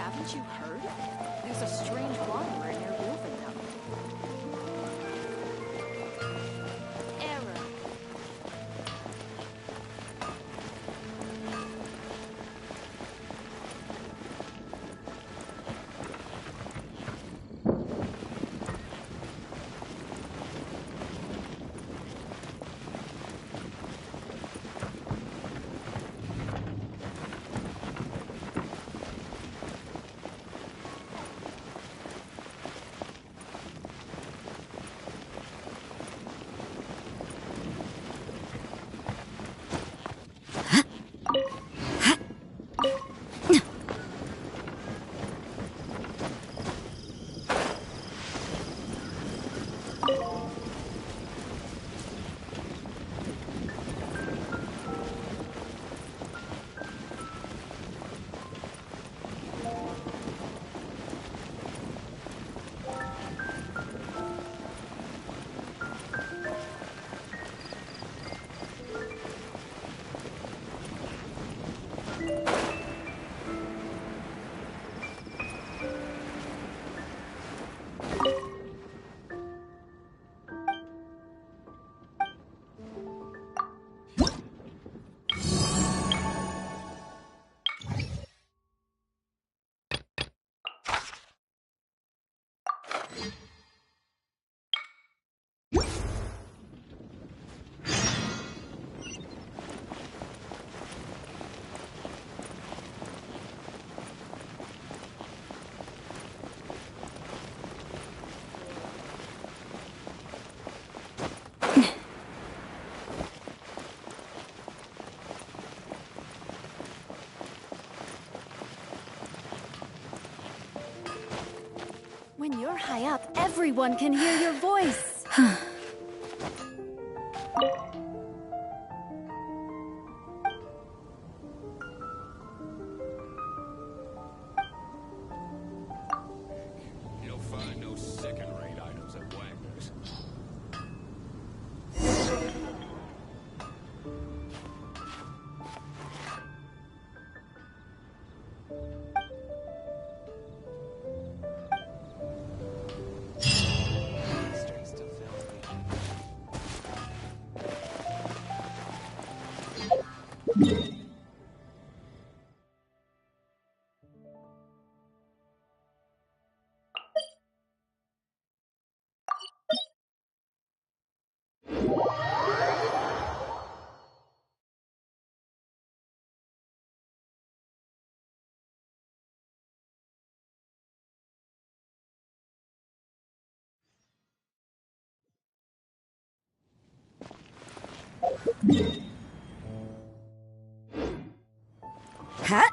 Haven't you heard? There's a strange wanderer near Reuben now. Error. When you're high up, everyone can hear your voice. You'll find no second-rate items at Wagner's. Huh?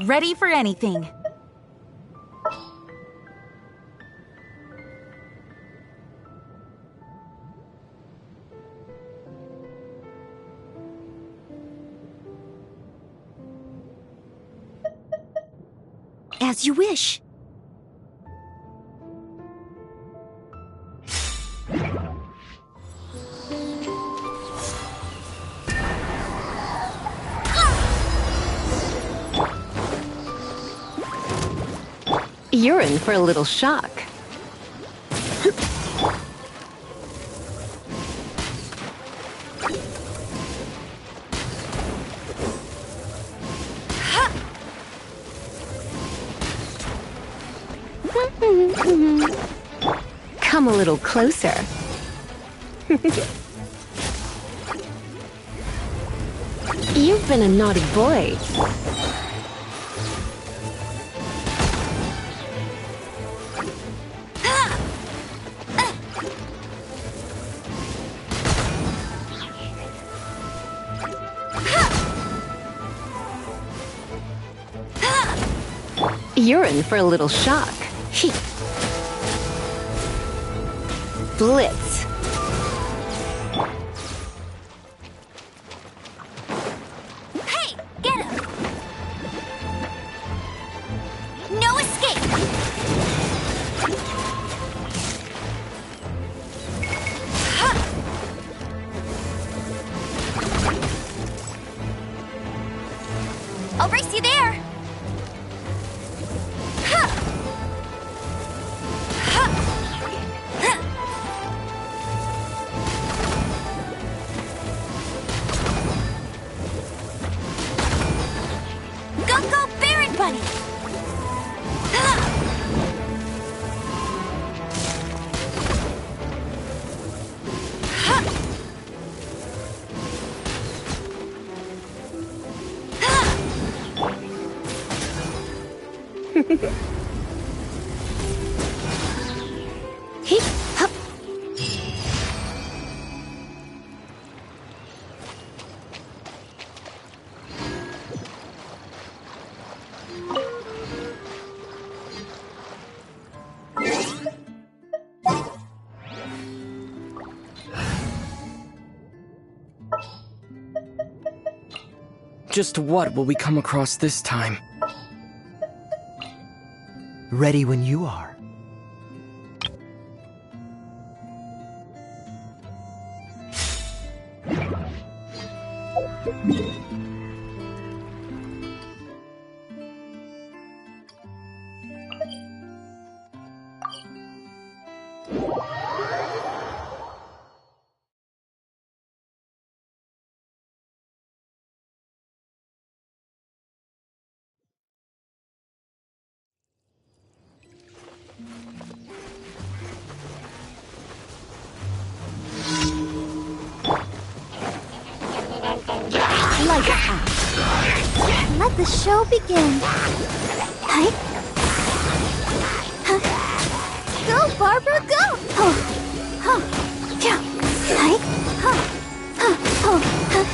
Ready for anything. As you wish. You're in for a little shock. Come a little closer. You've been a naughty boy. You're in for a little shock. Blitz. Hey, get him! No escape! I'll race you there! Just what will we come across this time? Ready when you are. Like a hat. Let the show begin. Hi. Huh. Go, Barbara, go! Oh. Huh. Yeah. Hi. Huh. Huh. Oh. Huh.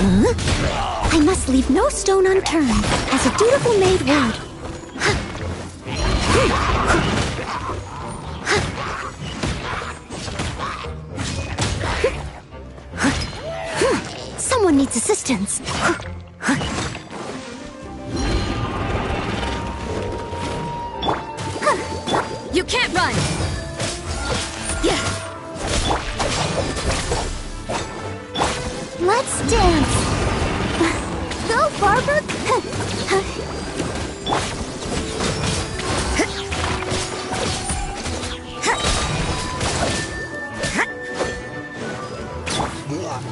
I must leave no stone unturned, as a dutiful maid would. Someone needs assistance. You can't run! Let's dance. Go, Barbara.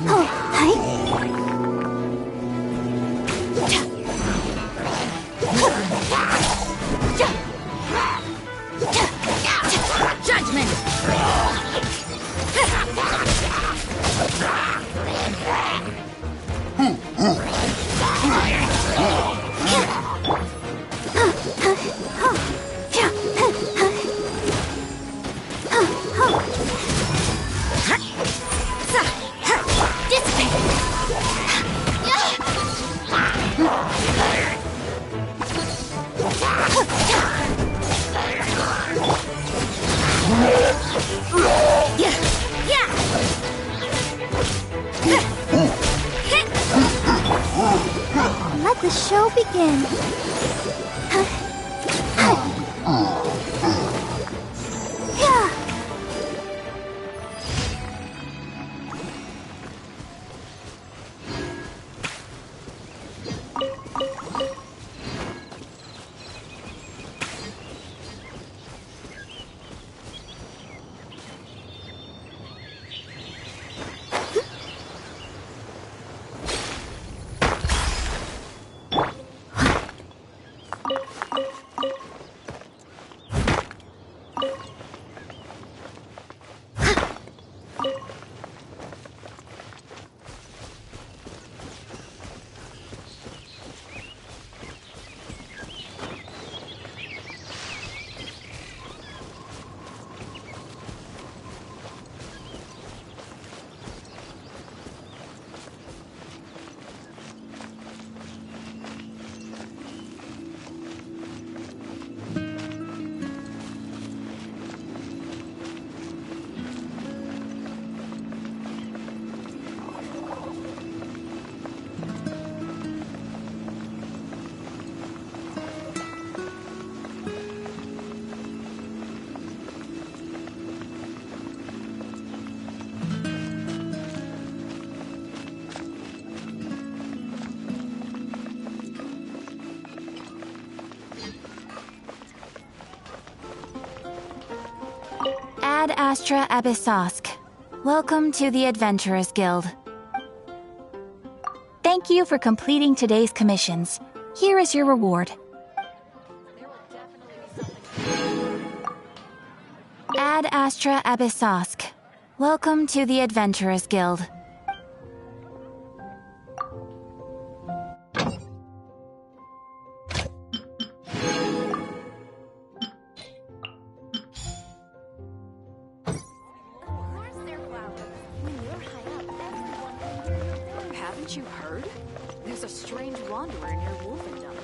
Oh, Judgment! let the show begin. Ad Astra Abyssosk. Welcome to the Adventurers Guild. Thank you for completing today's commissions. Here is your reward. Ad Astra Abyssosk. Welcome to the Adventurers Guild. Haven't you heard? There's a strange wanderer near Wolfendom.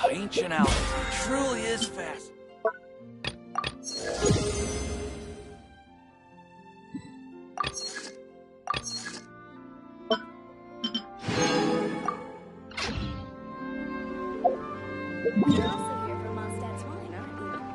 Ancient Alpha truly is fast. You're also here for Mondstadt's wine, aren't you?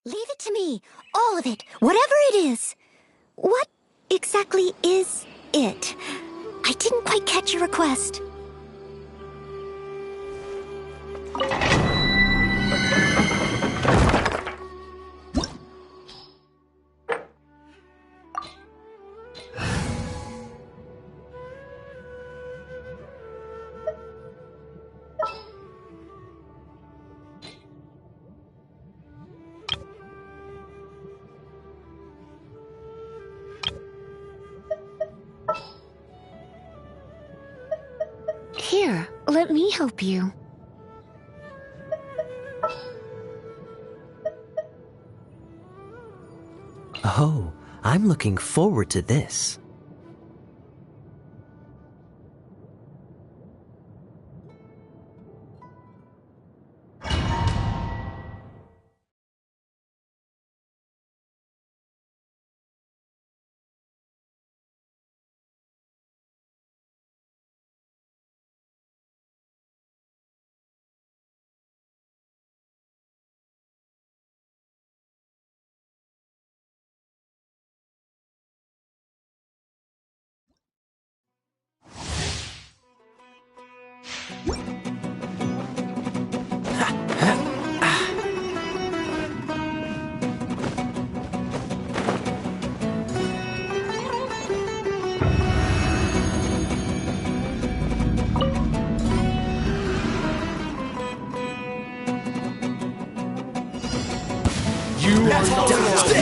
Leave it to me. All of it. Whatever it is. What exactly is it? I didn't quite catch your request. Here, let me help you. Oh, I'm looking forward to this.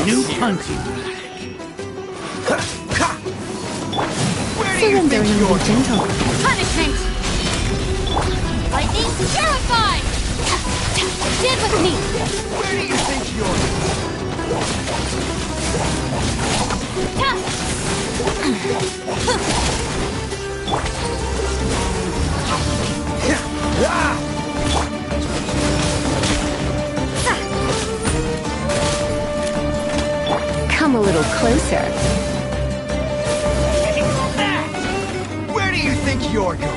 New hunting. Surrender and be gentle. Punishment! Lightning terrified! Stand with me! Where do you think Come a little closer. Where do you think you're going?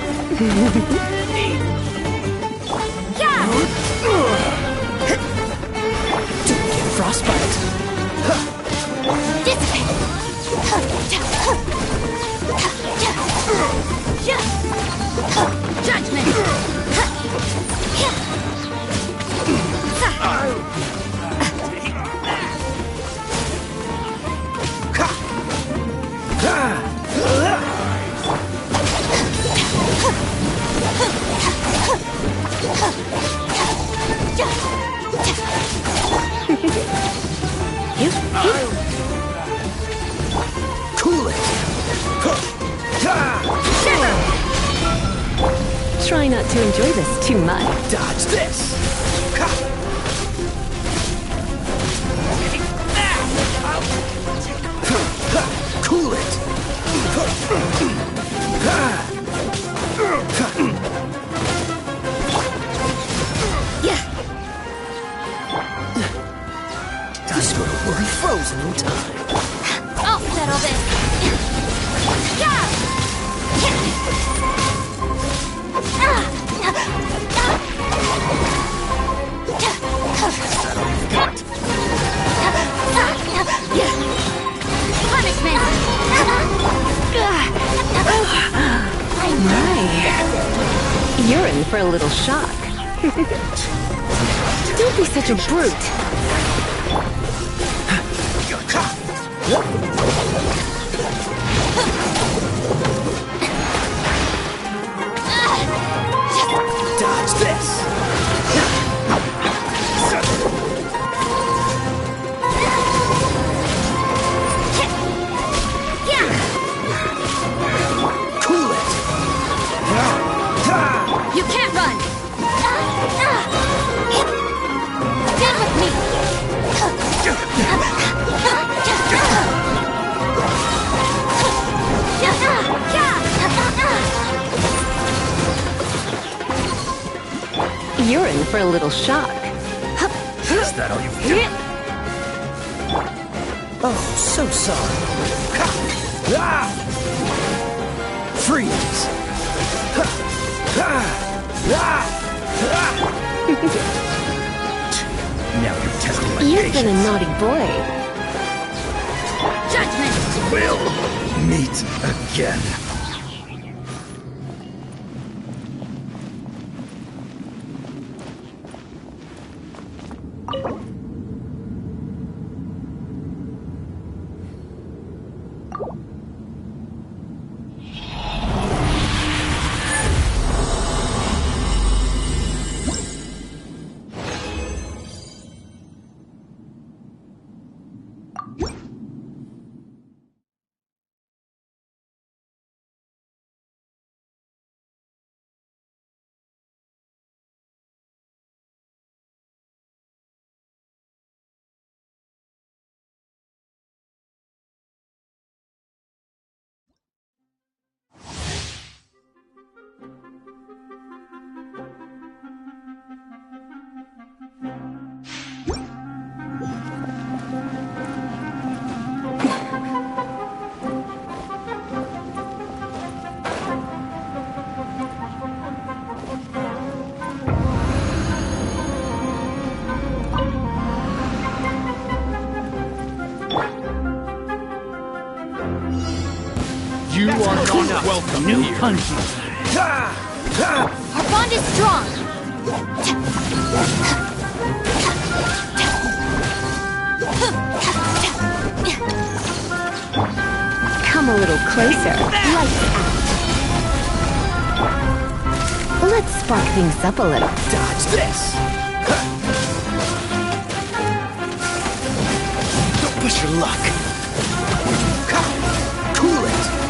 Don't get frostbite. Cool it! Try not to enjoy this too much. Dodge this! Cool it! This will be frozen in time. I'll settle this! Punishment! My. You're in for a little shock. Don't be such a brute. Dodge this! Cool it! You can't run! Stand with me! You're in for a little shock. Is that all you've got? Oh, so sorry. Freeze! Now you're testing my You've been a patience. naughty boy. We'll meet again. You are not welcome New here. punches. Our bond is strong. Come a little closer. Lights out. Let's spark things up a little. Dodge this. Don't push your luck. Cool it.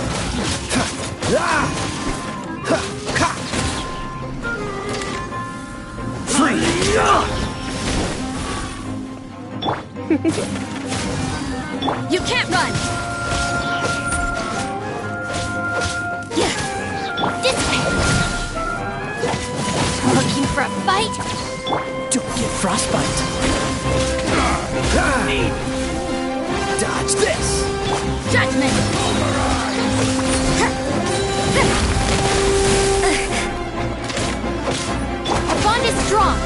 Free. You can't run. Yeah. This way. Looking for a fight? Don't get frostbite. Dodge this. Judgment. Our bond is strong.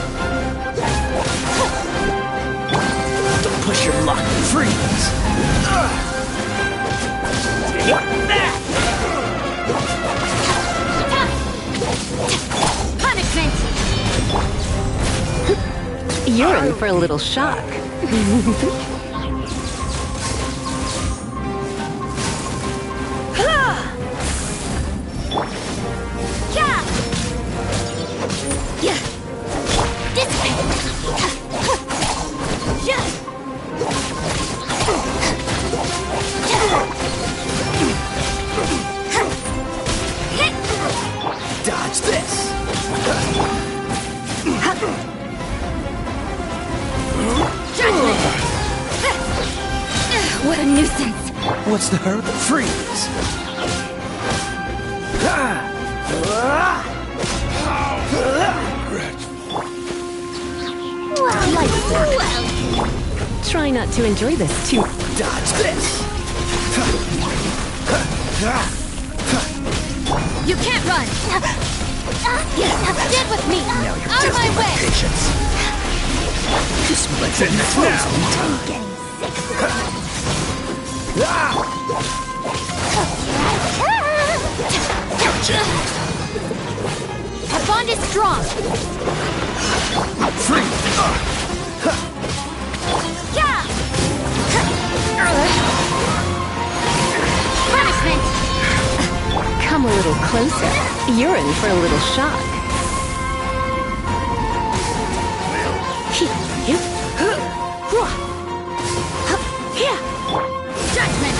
Don't push your luck. Freeze. Punishment. You're in for a little shock. Yeah. Yeah. This way. Yeah. Dodge this. What a nuisance. What's the hurry? Freeze. Try not to enjoy this too. Dodge this. You can't run. Get with me. Now you're Out of my testing my way. patience. Kiss me like that frozen Our bond is strong. Free. Yeah. Punishment. Come a little closer. You're in for a little shock. Judgment.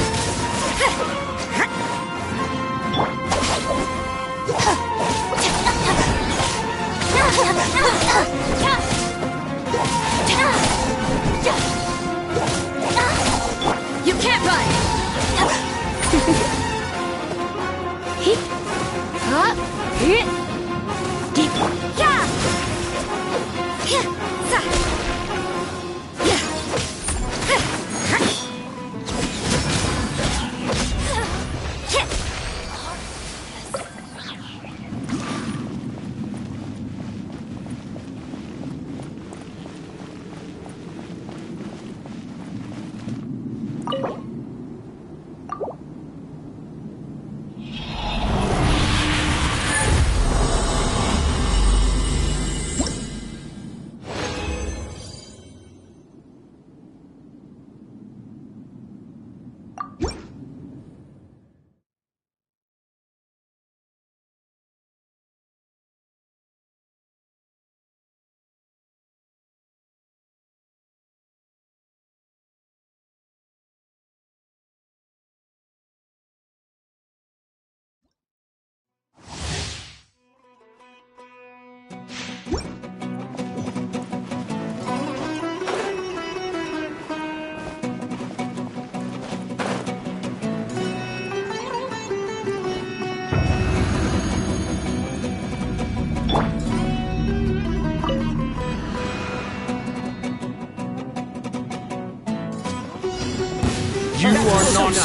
You can't run.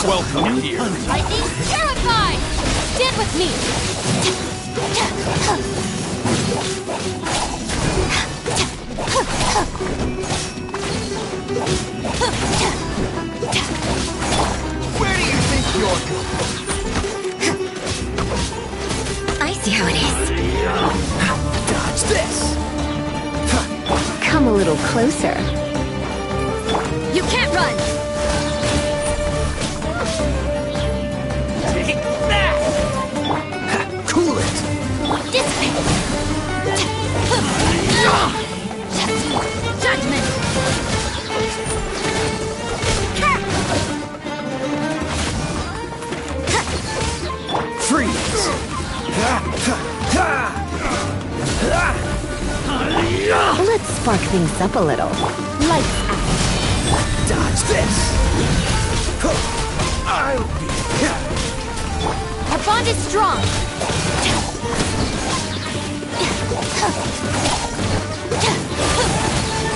welcome here. Lightning terrified! Stand with me! Where do you think you're going? I see how it is. Dodge this! Come a little closer. You can't run! Take that! Cool it! Dissipate! Judgment! Freeze! Let's spark things up a little. Lights out. Dodge this! Our bond is strong!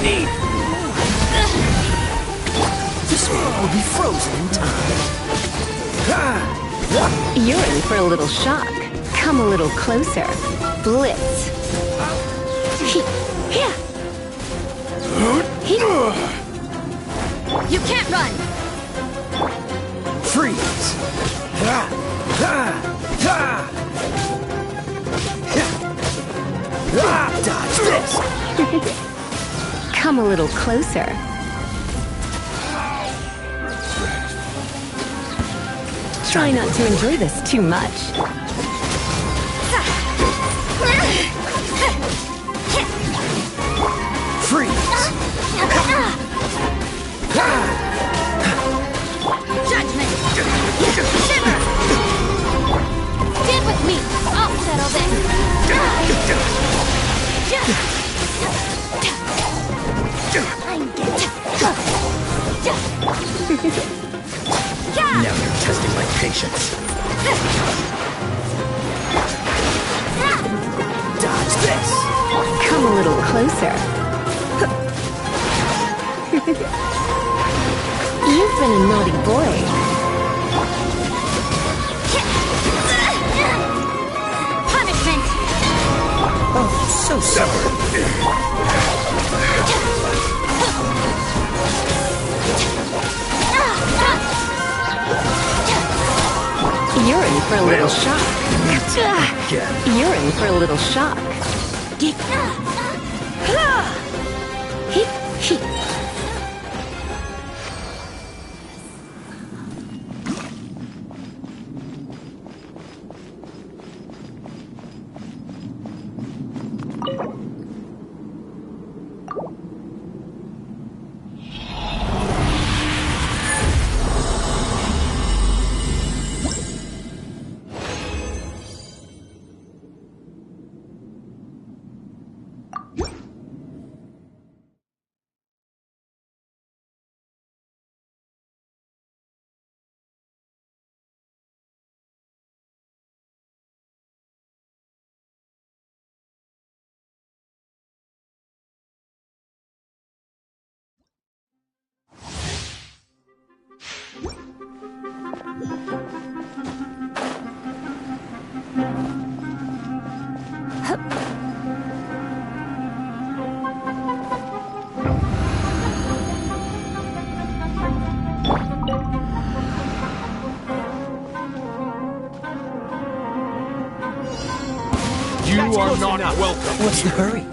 Need. This world will be frozen in time. You're in for a little shock. Come a little closer. Blitz. You can't run! Freeze! Dodge this! Come a little closer. Try not to enjoy this too much. Freeze! Judgment! Shiver! Stand with me! I'll settle this! Now you're testing my patience. Dodge this! Come a little closer. You've been a naughty boy. Punishment! Oh, so sorry. You're in for a little shock. You're in for a little shock. You are not welcome. What's the hurry?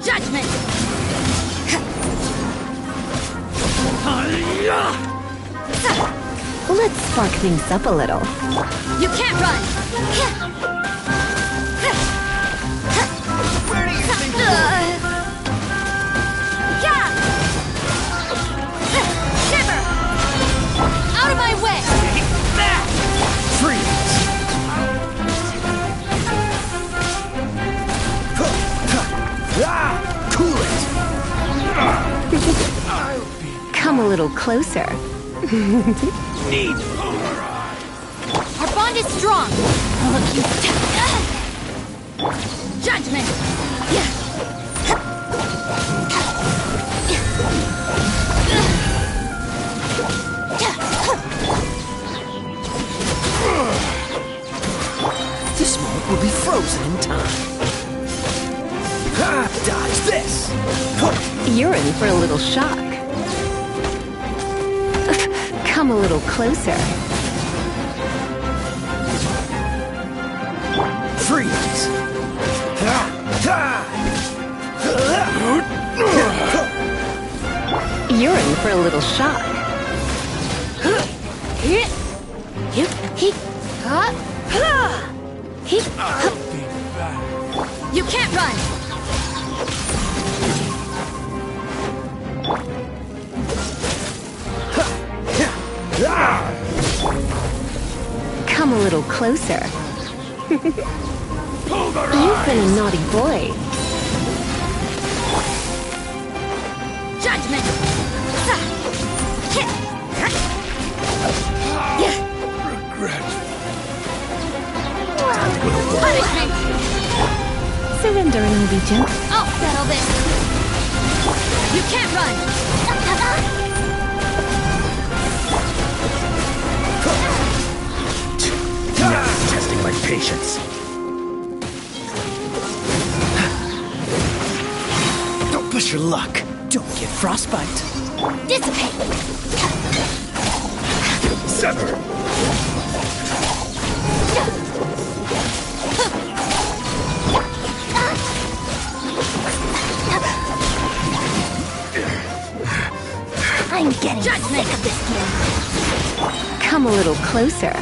Judgment! Let's spark things up a little. You can't run! Where do you think Shiver! Out of my way! Freeze! Cool it! Come a little closer. Need. Our bond is strong! Look, you... Judgment! will be frozen in time. Ha! Dodge this! You're in for a little shock. Come a little closer. Freeze! You're in for a little shock. You can't run! Come a little closer. You've been a naughty boy. Judgment! Regret. Punishment! Surrender and I'll be gentle. I'll settle this! You can't run! Now it's testing my patience. Don't push your luck. Don't get frostbite. Dissipate! Sever! I'm getting sick of this game. Come a little closer.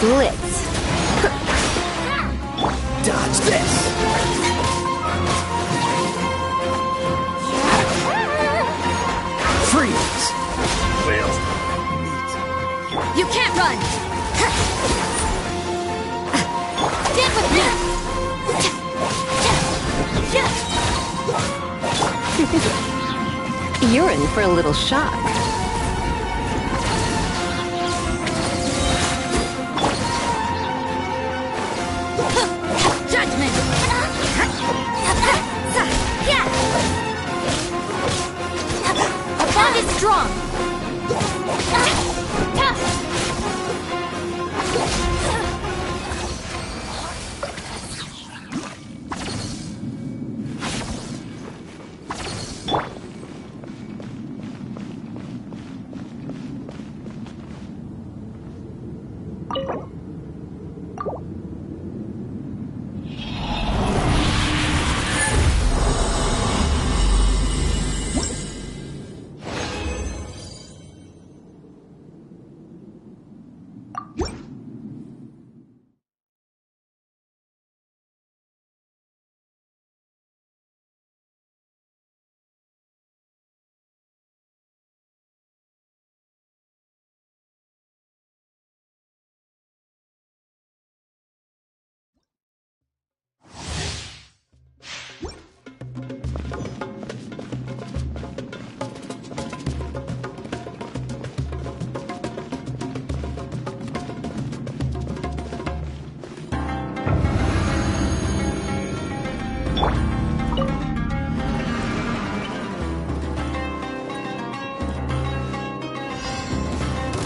Blitz. Dodge this! Freeze! You can't run! Stand with me! You're in for a little shock. Judgment! Our bond is strong!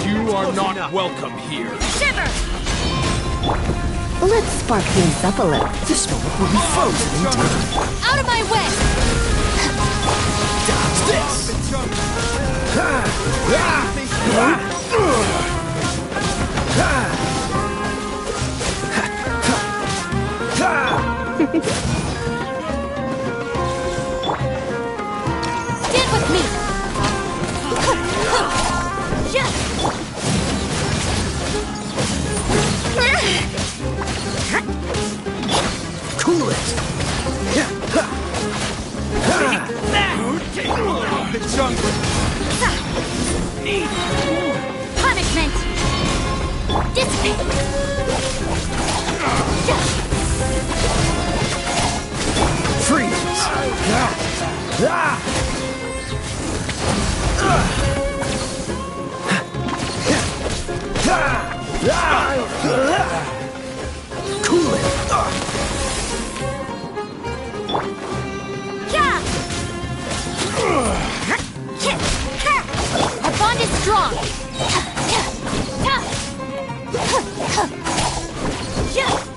You are not welcome here. Shiver! Let's spark things up a little. This moment will be frozen in time. Out of my way! Dodge this! Stand with me! Cool it! The jungle. Punishment! Dissipate!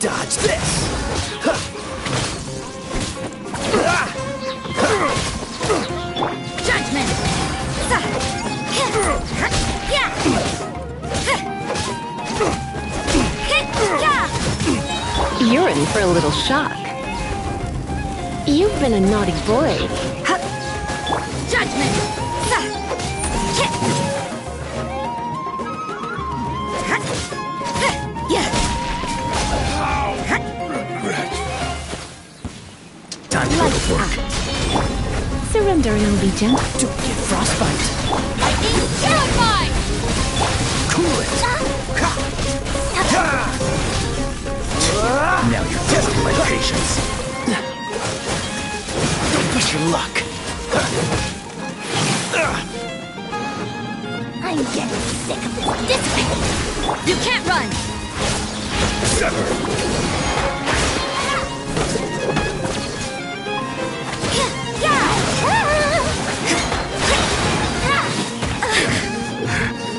Dodge this! Judgment! You're in for a little shock. You've been a naughty boy. Judgment! Regret. Time to go to work. Surrender and I'll be gentle. Don't get frostbite. Lightning terrified! Cool it. Now you're testing my patience. Don't push your luck. I'm getting sick of this dissipate. You can't run! Sever.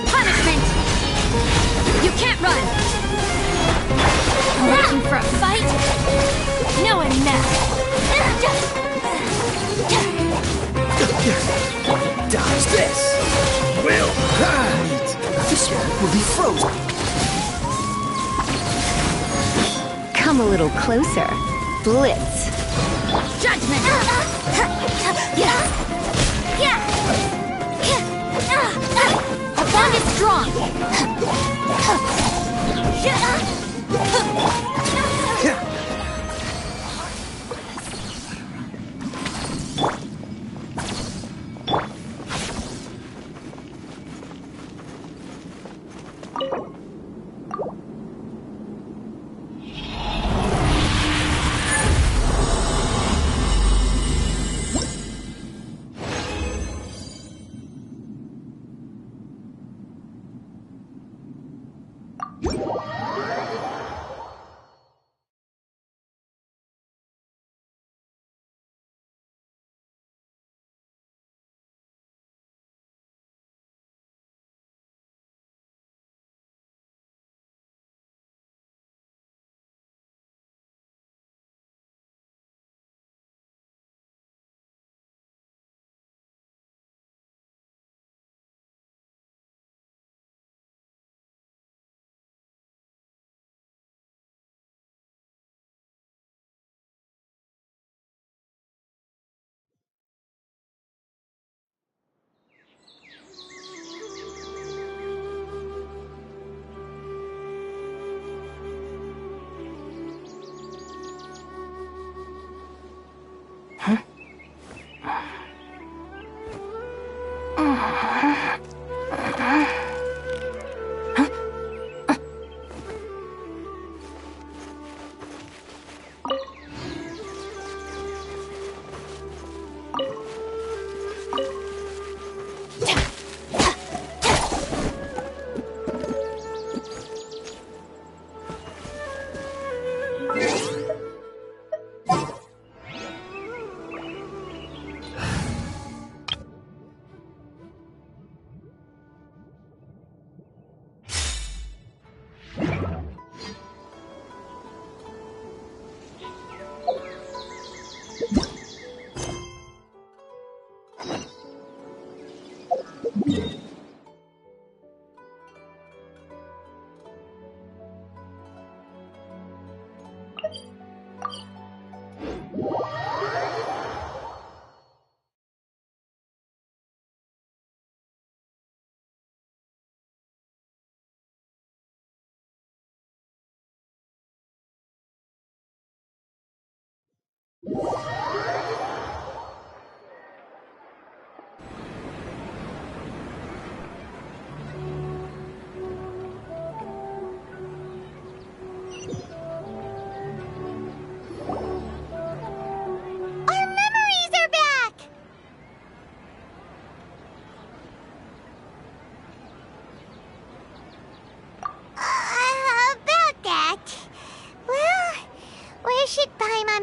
Punishment! You can't run! Looking for a fight? No one now! Dodge this. Will. Wait. This one will be frozen. Come a little closer. Blitz. Judgment! Our bond is strong!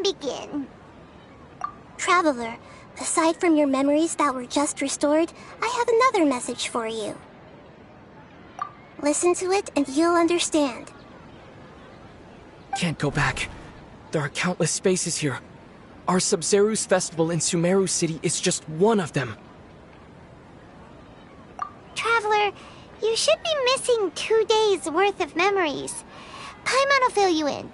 Begin. Traveler, aside from your memories that were just restored, I have another message for you. Listen to it and you'll understand. Can't go back. There are countless spaces here. Our Sub-Zeru's festival in Sumeru City is just one of them. Traveler, you should be missing 2 days' worth of memories. Paimon will fill you in.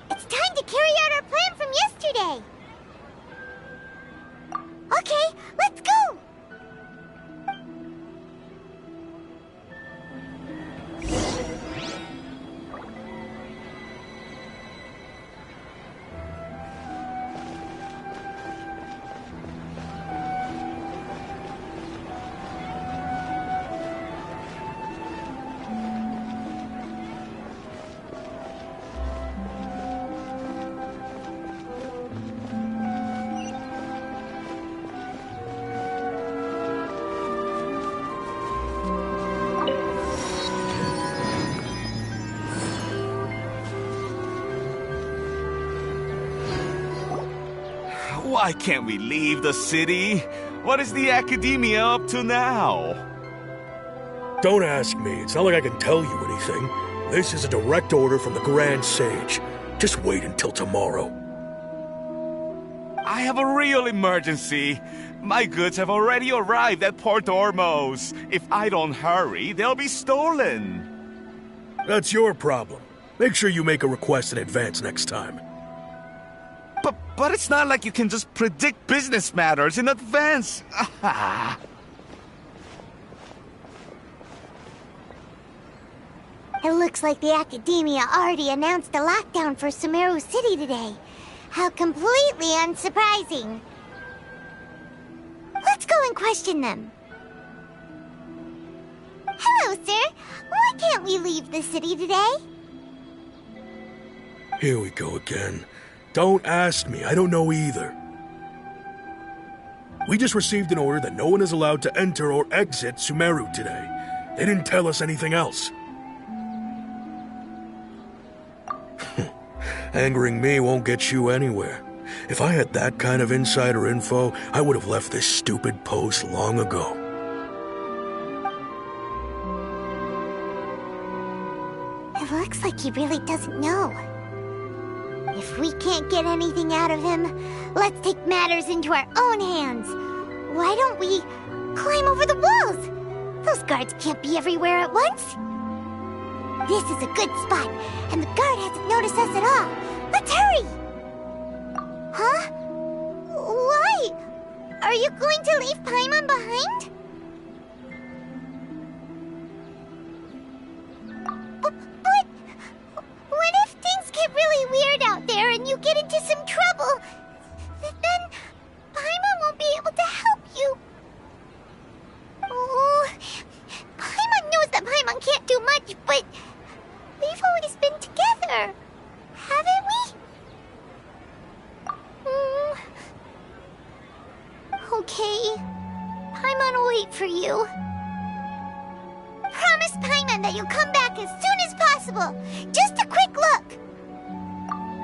It's time to carry out our plan from yesterday. Okay, let's go! Why can't we leave the city? What is the academia up to now? Don't ask me. It's not like I can tell you anything. This is a direct order from the Grand Sage. Just wait until tomorrow. I have a real emergency. My goods have already arrived at Port Ormos. If I don't hurry, they'll be stolen. That's your problem. Make sure you make a request in advance next time. But it's not like you can just predict business matters in advance. It looks like the Academia already announced a lockdown for Sumeru City today. How completely unsurprising. Let's go and question them. Hello, sir. Why can't we leave the city today? Here we go again. Don't ask me, I don't know either. We just received an order that no one is allowed to enter or exit Sumeru today. They didn't tell us anything else. Angering me won't get you anywhere. If I had that kind of insider info, I would have left this stupid post long ago. It looks like he really doesn't know. If we can't get anything out of him, let's take matters into our own hands. Why don't we climb over the walls? Those guards can't be everywhere at once. This is a good spot, and the guard hasn't noticed us at all. Let's hurry! Huh? Why? Are you going to leave Paimon behind? But what if things get really weird out there and you get into some trouble? Then Paimon won't be able to help you. Oh, Paimon knows that Paimon can't do much, but we've always been together, haven't we? Okay. Paimon will wait for you. Promise Paimon that you'll come back as soon as possible. Just a quick look.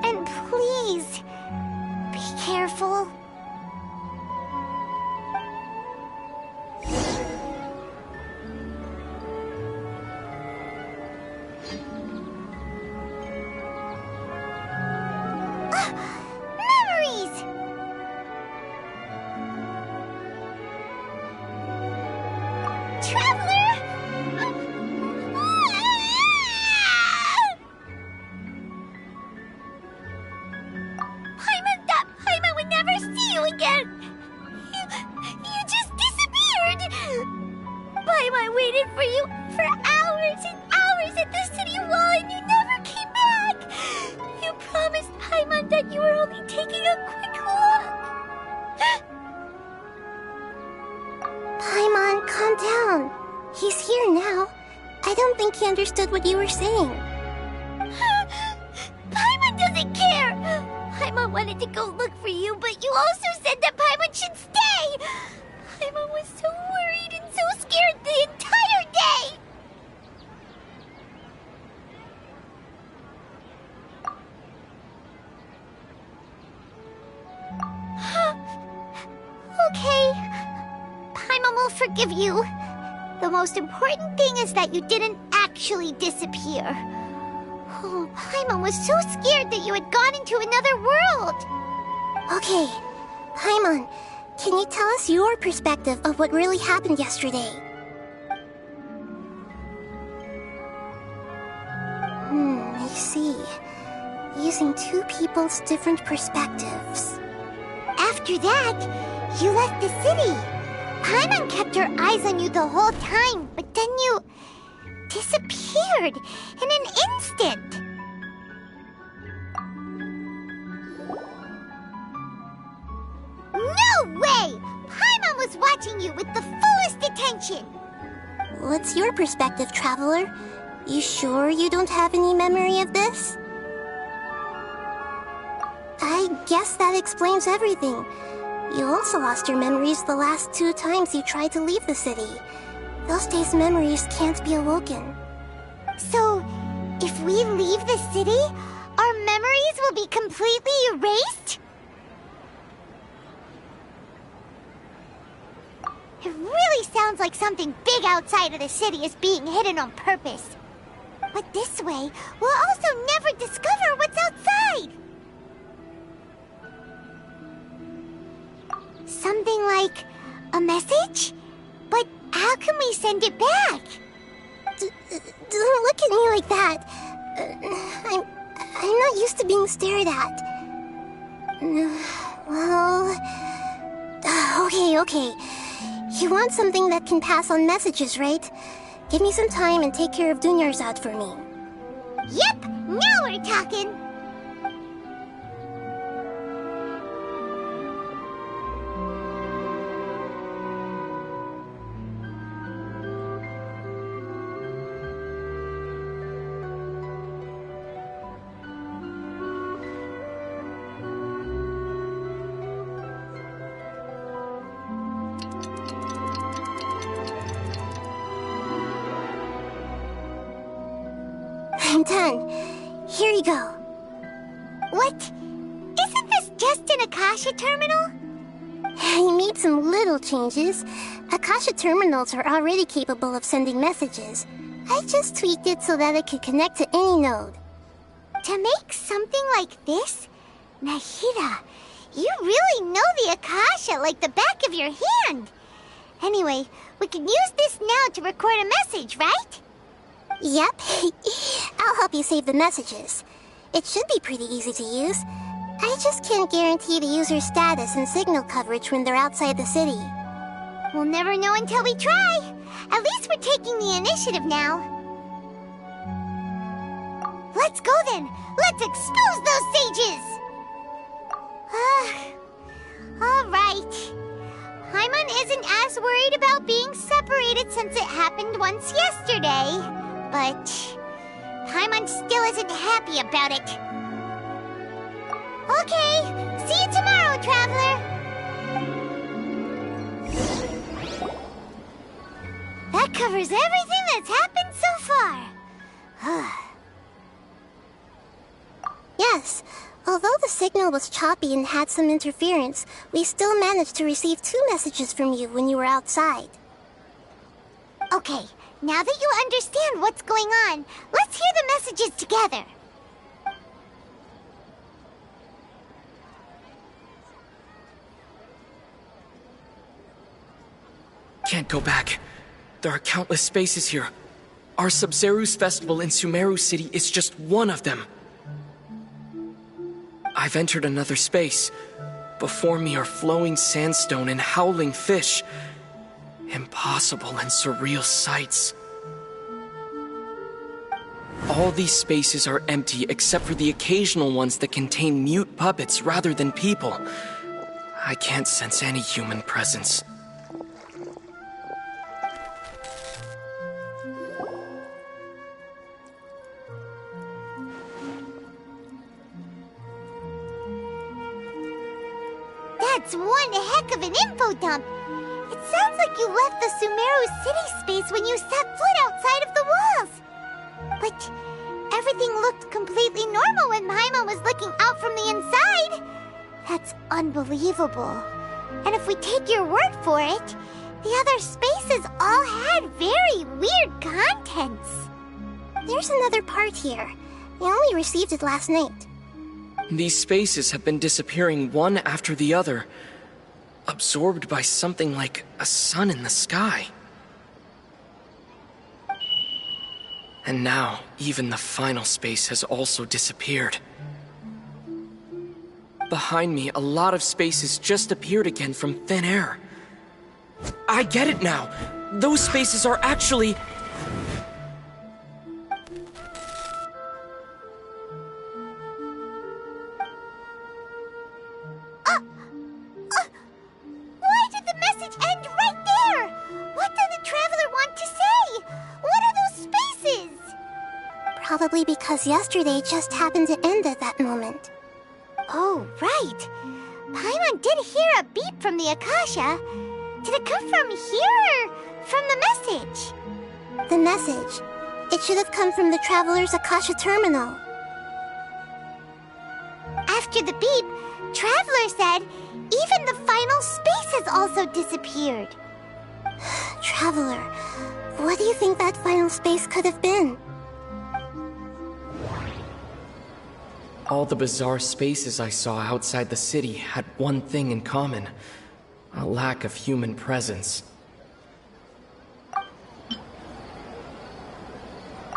And please, be careful. Memories! Traveler! Paimon thought Paimon would never see you again! You just disappeared! Paimon waited for you for hours and hours at the city wall and you never came back! You promised Paimon that you were only taking a quick look! Paimon, calm down. He's here now. I don't think he understood what you were saying. Paimon doesn't care! Paimon wanted to go look for you, but you also said that Paimon should stay! Paimon was so worried and so scared the entire day! Okay. Paimon will forgive you. The most important thing is that you didn't actually disappear. Oh, Paimon was so scared that you had gone into another world. Okay, Paimon, can you tell us your perspective of what really happened yesterday? I see. Using two people's different perspectives. After that, you left the city. Paimon kept her eyes on you the whole time, but then you disappeared in an instant. No way! Paimon was watching you with the fullest attention. What's your perspective, Traveler? You sure you don't have any memory of this? I guess that explains everything. You also lost your memories the last 2 times you tried to leave the city. Those days' memories can't be awoken. So, if we leave the city, our memories will be completely erased? It really sounds like something big outside of the city is being hidden on purpose. But this way, we'll also never discover what's outside! Something like a message? But how can we send it back? Don't look at me like that. I'm not used to being stared at. Well... Okay. You want something that can pass on messages, right? Give me some time and take care of Dunyarzad for me. Yep! Now we're talking! I'm done. Here you go. What? Isn't this just an Akasha terminal? I made some little changes. Akasha terminals are already capable of sending messages. I just tweaked it so that it could connect to any node. To make something like this? Nahida, you really know the Akasha like the back of your hand. Anyway, we can use this now to record a message, right? Yep. I'll help you save the messages. It should be pretty easy to use. I just can't guarantee the user's status and signal coverage when they're outside the city. We'll never know until we try. At least we're taking the initiative now. Let's go then. Let's expose those sages! Alright. Paimon isn't as worried about being separated since it happened once yesterday. But Paimon still isn't happy about it. Okay, see you tomorrow, Traveler! That covers everything that's happened so far. Yes, although the signal was choppy and had some interference, we still managed to receive 2 messages from you when you were outside. Okay. Now that you understand what's going on, let's hear the messages together. Can't go back. There are countless spaces here. Our Sub-Zeru's festival in Sumeru City is just one of them. I've entered another space. Before me are flowing sandstone and howling fish. Impossible and surreal sights. All these spaces are empty except for the occasional ones that contain mute puppets rather than people. I can't sense any human presence. That's one heck of an info dump. It sounds like you left the Sumeru city space when you set foot outside of the walls. But everything looked completely normal when Paimon was looking out from the inside. That's unbelievable. And if we take your word for it, The other spaces all had very weird contents. There's another part here. I only received it last night. These spaces have been disappearing one after the other, absorbed by something like a sun in the sky. And now, even the final space has also disappeared. Behind me, a lot of spaces just appeared again from thin air. I get it now! Those spaces are actually... Why did the message end right there? What did the traveler want to say? What are those spaces? Probably because yesterday just happened to end at that moment. Oh, right. Paimon did hear a beep from the Akasha. Did it come from here or from the message? The message. It should have come from the Traveler's Akasha terminal. After the beep, Traveler said even the final spaces also disappeared. Traveler, what do you think that final space could have been? All the bizarre spaces I saw outside the city had one thing in common: a lack of human presence.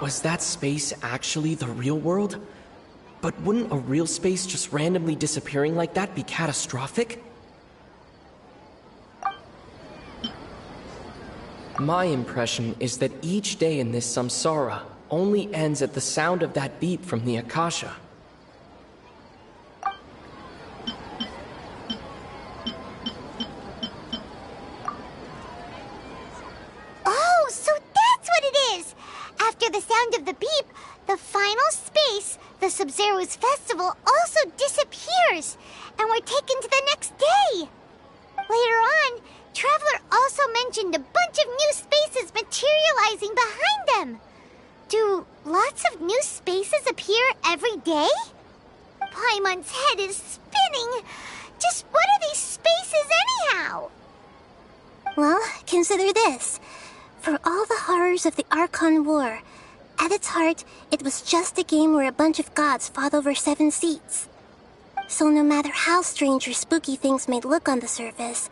Was that space actually the real world? But wouldn't a real space just randomly disappearing like that be catastrophic? My impression is that each day in this samsara only ends at the sound of that beep from the Akasha. Oh, so that's what it is! After the sound of the beep, the final space, the Sub-Zero's festival, also disappears, and we're taken to the next day. Later on, Traveler also mentioned a bunch of new spaces materializing behind them. Do lots of new spaces appear every day? Paimon's head is spinning. Just what are these spaces anyhow? Well, consider this. For all the horrors of the Archon War, at its heart, it was just a game where a bunch of gods fought over 7 seats. So no matter how strange or spooky things may look on the surface,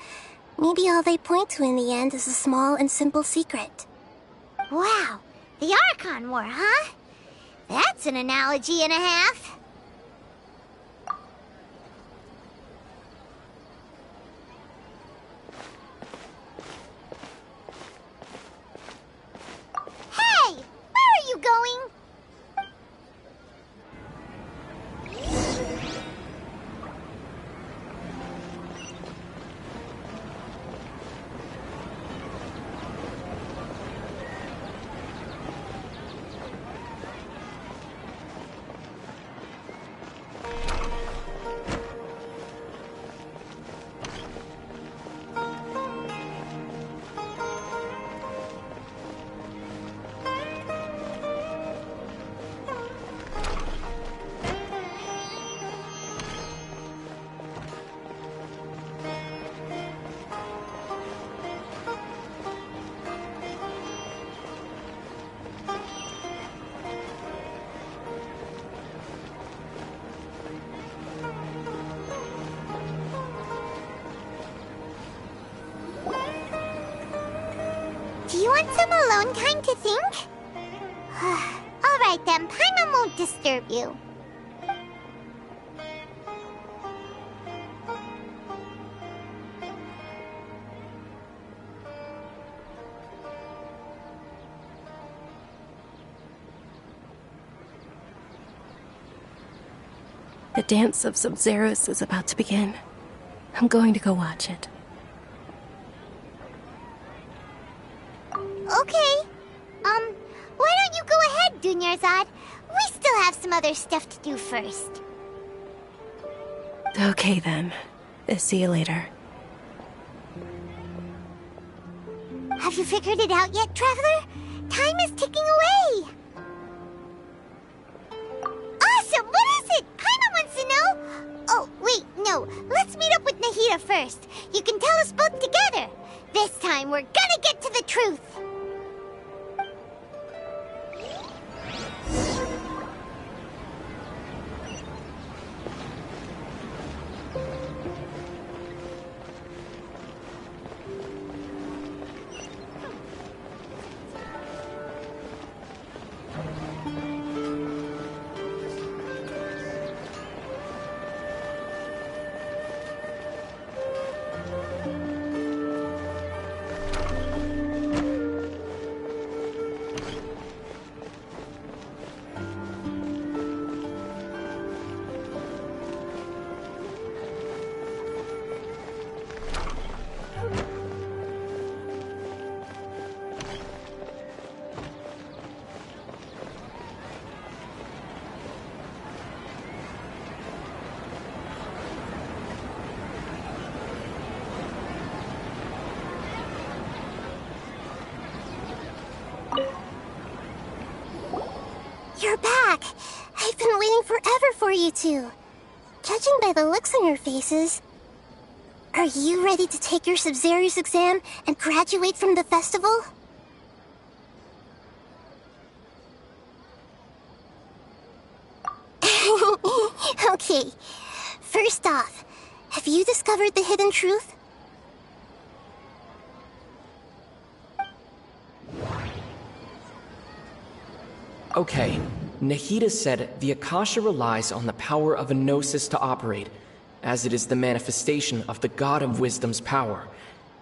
maybe all they point to in the end is a small and simple secret. Wow, the Archon War, huh? That's an analogy and a half. Hey, where are you going? Do you want some alone time to think? All right then, Paimon won't disturb you. The dance of Sub-Zeros is about to begin. I'm going to go watch it. Okay. Why don't you go ahead, Dunyarzad? We still have some other stuff to do first. Okay then. See you later. Have you figured it out yet, Traveler? Time is ticking away. Awesome! What is it? Paimon wants to know. Oh, wait, no. Let's meet up with Nahida first. You can tell us both together. This time we're truth. You're back! I've been waiting forever for you two. Judging by the looks on your faces, are you ready to take your Sub-Zero's exam and graduate from the festival? Okay, first off, have you discovered the hidden truth? Okay, Nahida said the Akasha relies on the power of a gnosis to operate, as it is the manifestation of the God of Wisdom's power.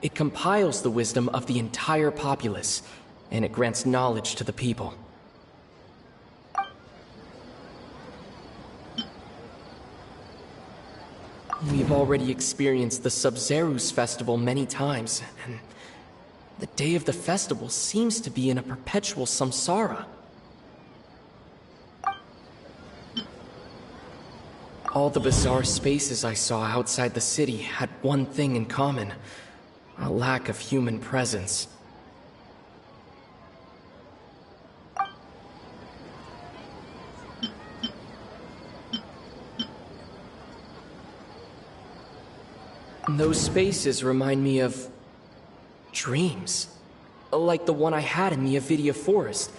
It compiles the wisdom of the entire populace, and it grants knowledge to the people. We've already experienced the Sub-Zero's festival many times, and the day of the festival seems to be in a perpetual samsara. All the bizarre spaces I saw outside the city had one thing in common: a lack of human presence. Those spaces remind me of dreams, like the one I had in the Avidia Forest,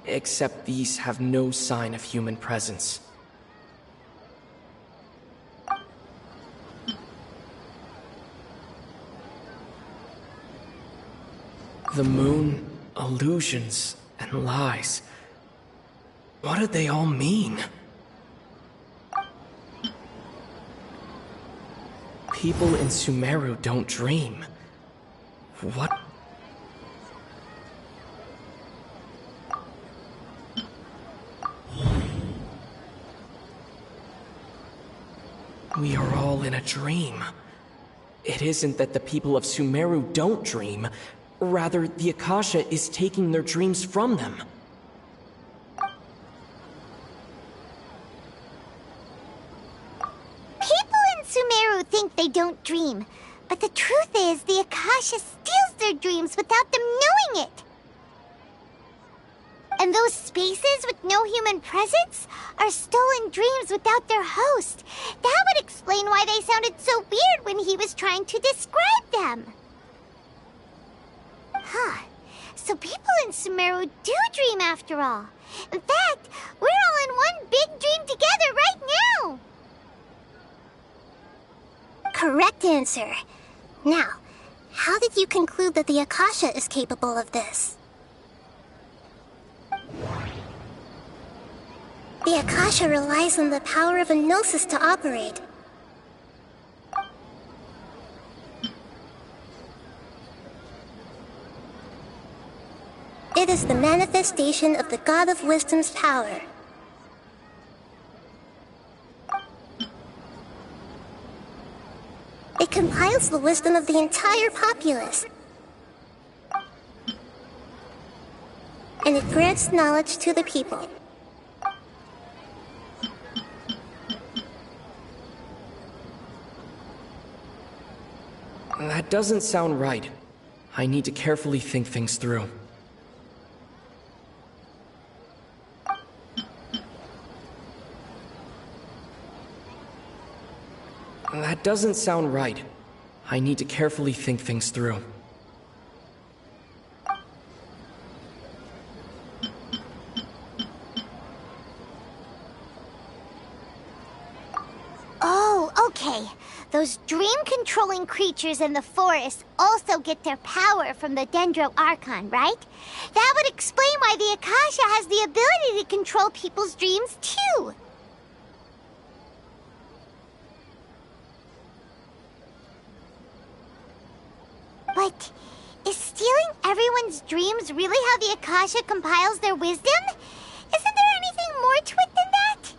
except these have no sign of human presence. The moon, illusions, and lies. What do they all mean? People in Sumeru don't dream. What? We are all in a dream. It isn't that the people of Sumeru don't dream. Rather, the Akasha is taking their dreams from them. People in Sumeru think they don't dream, but the truth is the Akasha steals their dreams without them knowing it. And those spaces with no human presence are stolen dreams without their host. That would explain why they sounded so weird when he was trying to describe them. Huh. So people in Sumeru do dream after all. In fact, we're all in one big dream together right now. Correct answer. Now, how did you conclude that the Akasha is capable of this? The Akasha relies on the power of a gnosis to operate. It is the manifestation of the God of Wisdom's power. It compiles the wisdom of the entire populace. And it grants knowledge to the people. That doesn't sound right. I need to carefully think things through. That doesn't sound right. I need to carefully think things through. Okay, those dream-controlling creatures in the forest also get their power from the Dendro Archon, right? That would explain why the Akasha has the ability to control people's dreams, too. But is stealing everyone's dreams really how the Akasha compiles their wisdom? Isn't there anything more to it than that?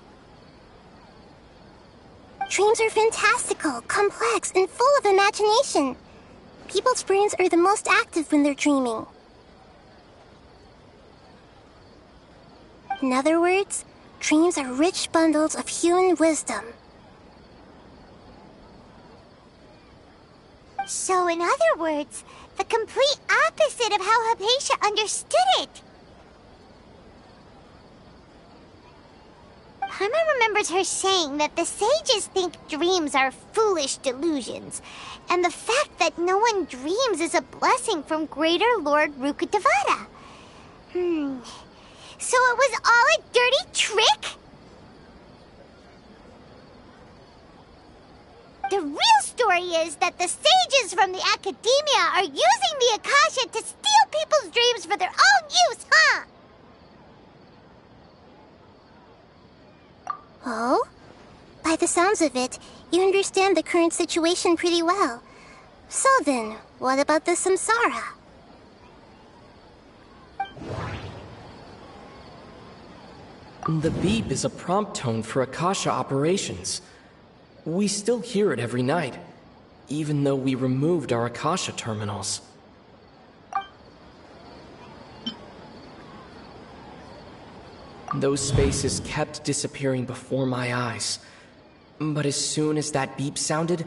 Dreams are fantastical, complex, and full of imagination. People's brains are the most active when they're dreaming. In other words, dreams are rich bundles of human wisdom. So, in other words, the complete opposite of how Hypatia understood it. Paimon remembers her saying that the sages think dreams are foolish delusions, and the fact that no one dreams is a blessing from Greater Lord Rukkhadevata. So it was all a dirty trick? The real story is that the sages from the Academia are using the Akasha to steal people's dreams for their own use, huh? Oh? By the sounds of it, you understand the current situation pretty well. So then, what about the samsara? The beep is a prompt tone for Akasha operations. We still hear it every night, even though we removed our Akasha terminals. Those spaces kept disappearing before my eyes. But as soon as that beep sounded,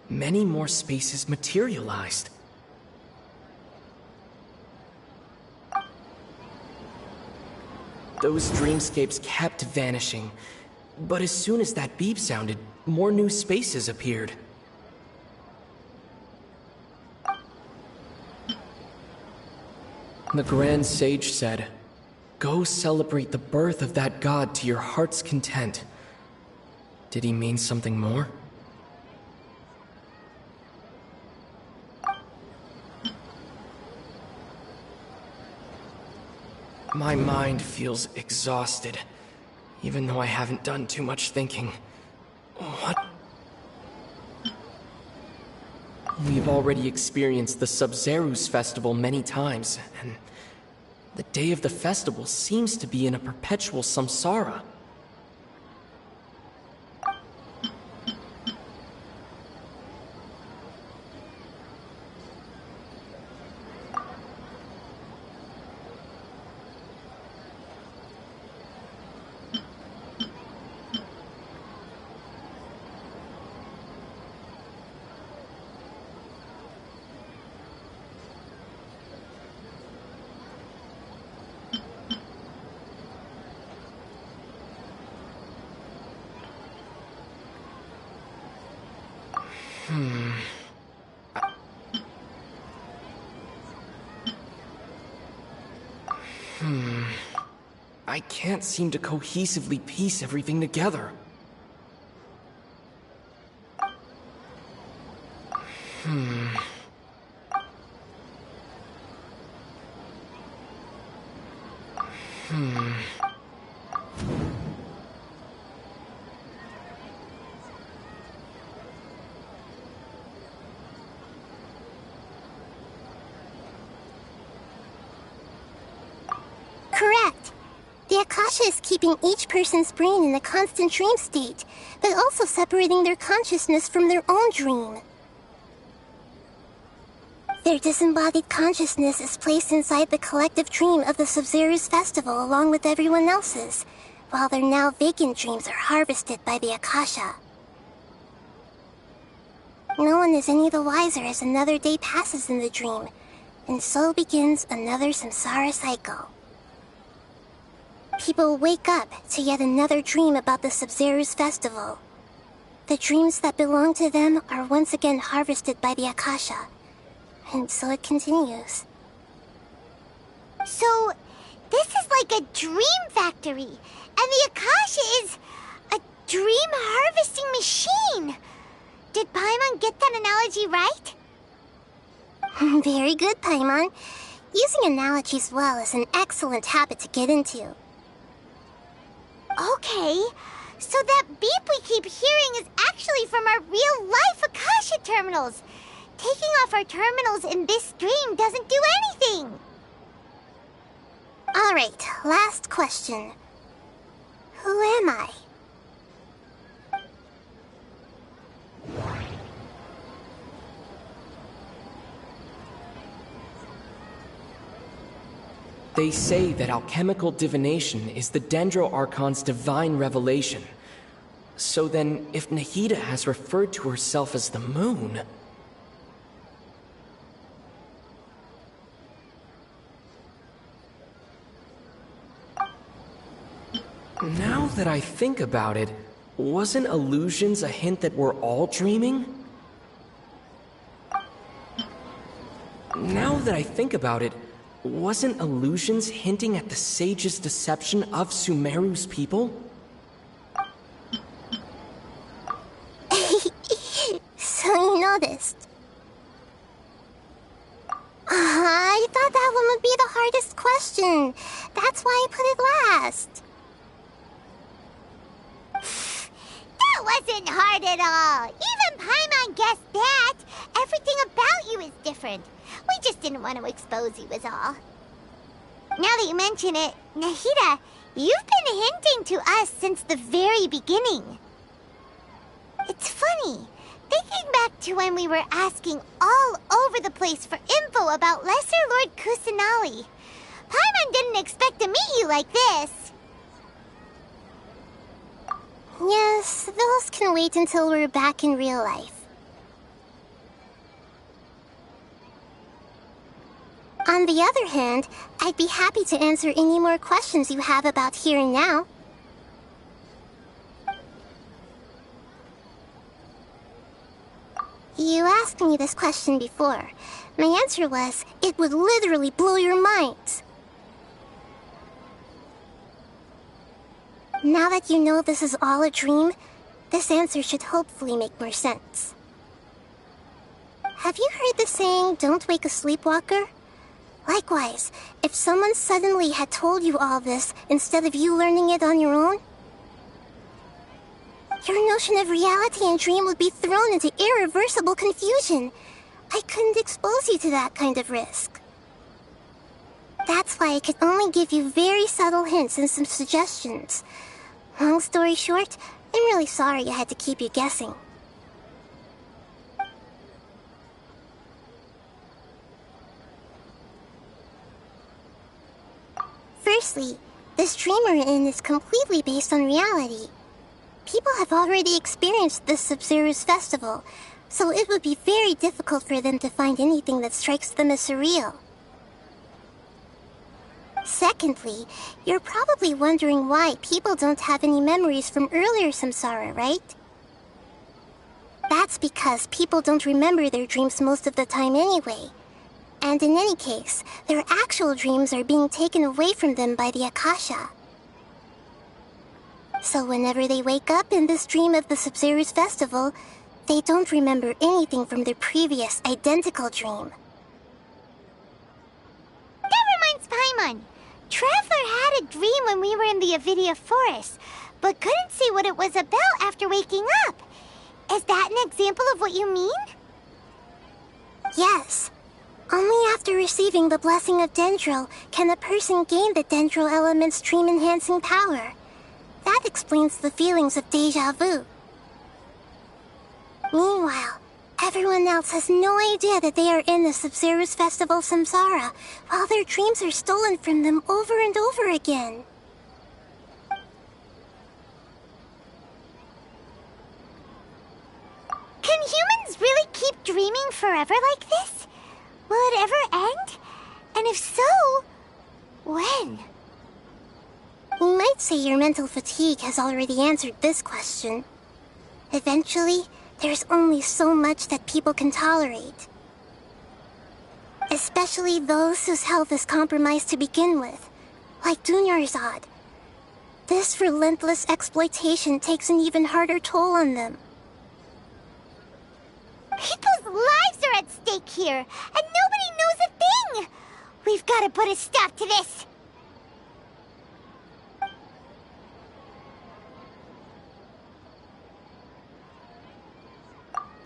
many more spaces materialized. Those dreamscapes kept vanishing, but as soon as that beep sounded, more new spaces appeared. The Grand Sage said, "Go celebrate the birth of that god to your heart's content." Did he mean something more? My mind feels exhausted, even though I haven't done too much thinking. What? We've already experienced the Sub-Zerus festival many times, and the day of the festival seems to be in a perpetual samsara. I can't seem to cohesively piece everything together. Correct. The Akasha is keeping each person's brain in a constant dream state, but also separating their consciousness from their own dream. Their disembodied consciousness is placed inside the collective dream of the Sub-Zerus festival along with everyone else's, while their now vacant dreams are harvested by the Akasha. No one is any the wiser as another day passes in the dream, and so begins another samsara cycle. People wake up to yet another dream about the Sub-Zerus festival. The dreams that belong to them are once again harvested by the Akasha, and so it continues. So, this is like a dream factory, and the Akasha is a dream harvesting machine. did Paimon get that analogy right? Very good, Paimon. Using analogies well is an excellent habit to get into. Okay, so that beep we keep hearing is actually from our real-life Akasha terminals. Taking off our terminals in this stream doesn't do anything. Alright, last question. Who am I? They say that alchemical divination is the Dendro Archon's divine revelation. So then, if Nahida has referred to herself as the moon... Now that I think about it, wasn't illusions a hint that we're all dreaming? Now that I think about it, wasn't illusions hinting at the sage's deception of Sumeru's people? So you noticed. I thought that one would be the hardest question. That's why I put it last. That wasn't hard at all. Even Paimon guessed that. Everything about you is different. We just didn't want to expose you is all. Now that you mention it, Nahida, you've been hinting to us since the very beginning. It's funny. Thinking back to when we were asking all over the place for info about Lesser Lord Kusanali, Paimon didn't expect to meet you like this. Yes, those can wait until we're back in real life. On the other hand, I'd be happy to answer any more questions you have about here and now. You asked me this question before. My answer was, it would literally blow your minds. Now that you know this is all a dream, this answer should hopefully make more sense. Have you heard the saying, don't wake a sleepwalker? Likewise, if someone suddenly had told you all this instead of you learning it on your own, your notion of reality and dream would be thrown into irreversible confusion. I couldn't expose you to that kind of risk. That's why I could only give you very subtle hints and some suggestions. Long story short, I'm really sorry I had to keep you guessing. Firstly, this dream we're in is completely based on reality. People have already experienced this Sub-Zero's festival, so it would be very difficult for them to find anything that strikes them as surreal. Secondly, you're probably wondering why people don't have any memories from earlier samsara, right? That's because people don't remember their dreams most of the time anyway. And in any case, their actual dreams are being taken away from them by the Akasha. So whenever they wake up in this dream of the Sub-Zero's festival, they don't remember anything from their previous identical dream. That reminds Paimon. Traveler had a dream when we were in the Avidia Forest, but couldn't see what it was about after waking up. Is that an example of what you mean? Yes. Only after receiving the blessing of Dendro can a person gain the Dendro element's dream-enhancing power. That explains the feelings of déjà vu. Meanwhile, everyone else has no idea that they are in the Sub-Zero's festival samsara, while their dreams are stolen from them over and over again. Can humans really keep dreaming forever like this? Will it ever end? And if so, when? You might say your mental fatigue has already answered this question. Eventually, there's only so much that people can tolerate. Especially those whose health is compromised to begin with, like Dunyarzad. This relentless exploitation takes an even harder toll on them. People's lives are at stake here, and nobody knows a thing! We've got to put a stop to this!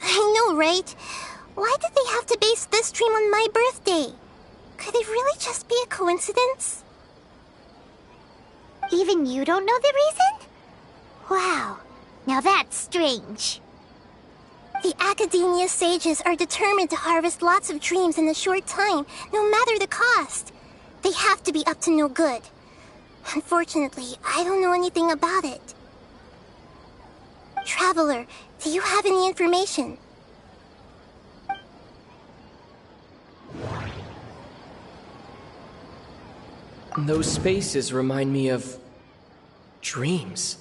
I know, right? Why did they have to base this dream on my birthday? Could it really just be a coincidence? Even you don't know the reason? Wow, now that's strange. The Academia sages are determined to harvest lots of dreams in a short time, no matter the cost. They have to be up to no good. Unfortunately, I don't know anything about it. Traveler, do you have any information? Those spaces remind me of dreams.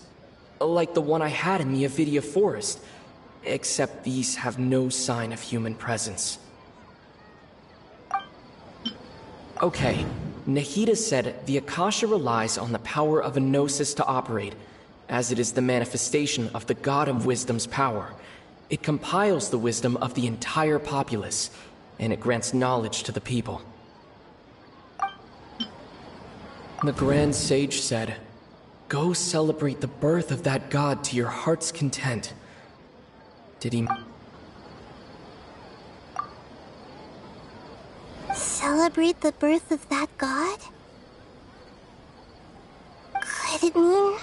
Like the one I had in the Avidia Forest. Except these have no sign of human presence. Okay, Nahida said the Akasha relies on the power of a gnosis to operate, as it is the manifestation of the God of Wisdom's power. It compiles the wisdom of the entire populace, and it grants knowledge to the people. The Grand Sage said, "Go celebrate the birth of that God to your heart's content." Did he... Celebrate the birth of that god? Could it mean...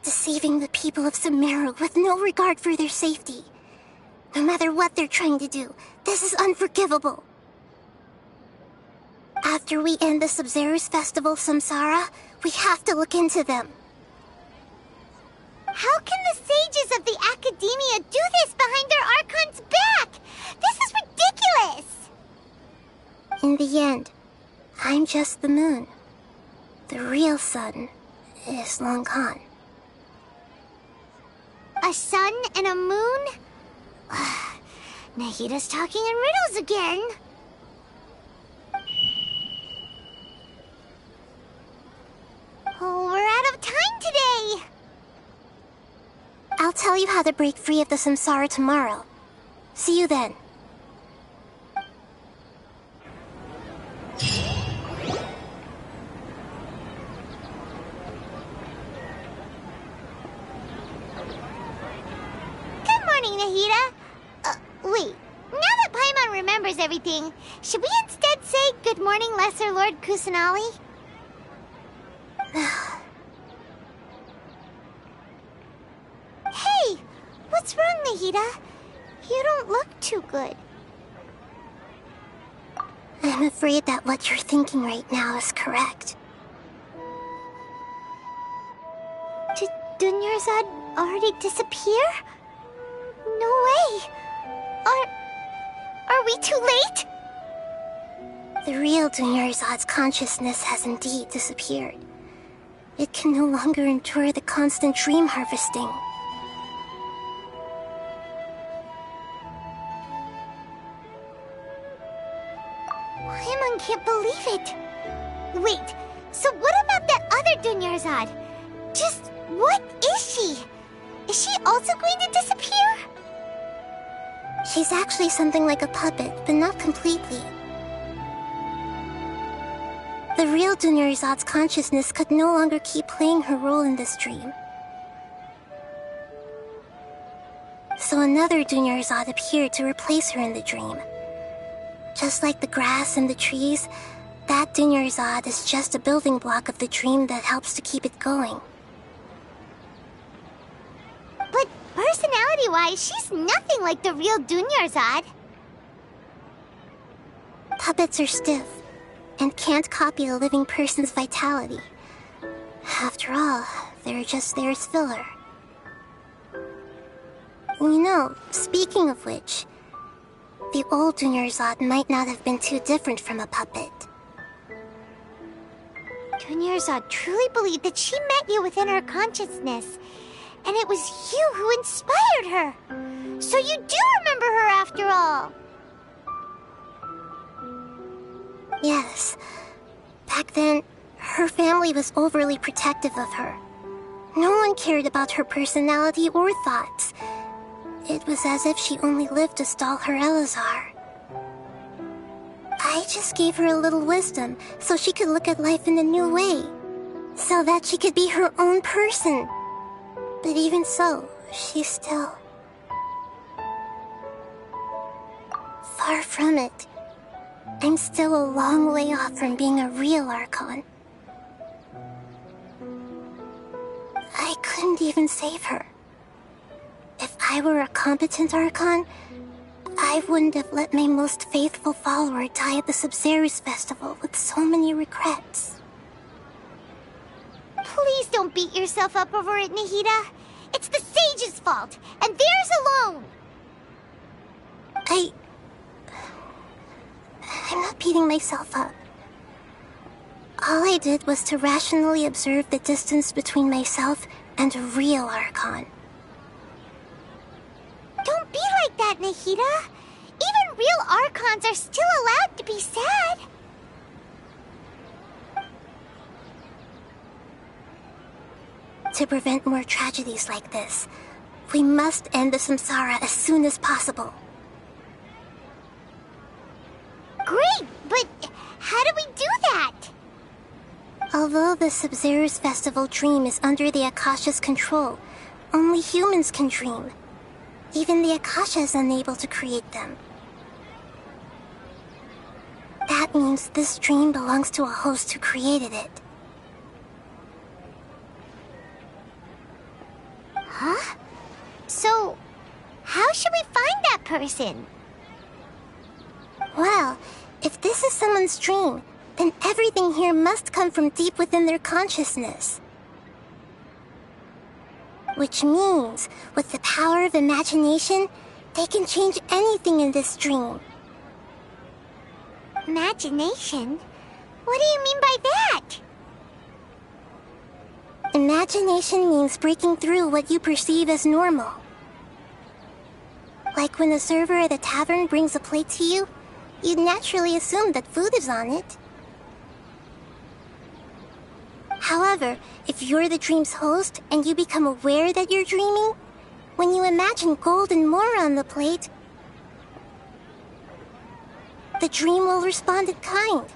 deceiving the people of Sumeru with no regard for their safety. No matter what they're trying to do, this is unforgivable. After we end the Sub-Zero's festival, Samsara, we have to look into them. How can the sages of the Academia do this behind their Archon's back? This is ridiculous! In the end, I'm just the moon. The real sun is long gone. A sun and a moon? Nahida's talking in riddles again. Oh, we're out of time today. I'll tell you how to break free of the Samsara tomorrow. See you then. Nahida? Wait. Now that Paimon remembers everything, should we instead say good morning, Lesser Lord Kusanali? Hey! What's wrong, Nahida? You don't look too good. I'm afraid that what you're thinking right now is correct. Did Dunyarzad already disappear? No way! Are we too late? The real Dunyarzad's consciousness has indeed disappeared. It can no longer endure the constant dream harvesting. Paimon can't believe it. Wait, so what about that other Dunyarzad? Just what is she? Is she also going to disappear? She's actually something like a puppet, but not completely. The real Dunyarzad's consciousness could no longer keep playing her role in this dream. So another Dunyarzad appeared to replace her in the dream. Just like the grass and the trees, that Dunyarzad is just a building block of the dream that helps to keep it going. But personality-wise, she's nothing like the real Dunyarzad. Puppets are stiff, and can't copy a living person's vitality. After all, they're just there as filler. You know, speaking of which, the old Dunyarzad might not have been too different from a puppet. Dunyarzad truly believed that she met you within her consciousness, and it was you who inspired her. So you do remember her after all. Yes. Back then, her family was overly protective of her. No one cared about her personality or thoughts. It was as if she only lived to stall her Elazar. I just gave her a little wisdom so she could look at life in a new way. So that she could be her own person. But even so, she's still... far from it. I'm still a long way off from being a real Archon. I couldn't even save her. If I were a competent Archon, I wouldn't have let my most faithful follower die at the Sub-Zerus festival with so many regrets. Please don't beat yourself up over it, Nahida. It's the sage's fault, and theirs alone. I'm not beating myself up. All I did was to rationally observe the distance between myself and a real Archon. Don't be like that, Nahida. Even real Archons are still allowed to be sad. To prevent more tragedies like this, we must end the samsara as soon as possible. Great, but how do we do that? Although the Sub-Zerus Festival dream is under the Akasha's control, only humans can dream. Even the Akasha is unable to create them. That means this dream belongs to a host who created it. Huh? So, how should we find that person? Well, if this is someone's dream, then everything here must come from deep within their consciousness. Which means, with the power of imagination, they can change anything in this dream. Imagination? What do you mean by that? Imagination means breaking through what you perceive as normal. Like when the server at a tavern brings a plate to you, you'd naturally assume that food is on it. However, if you're the dream's host and you become aware that you're dreaming, when you imagine gold and more on the plate, the dream will respond in kind,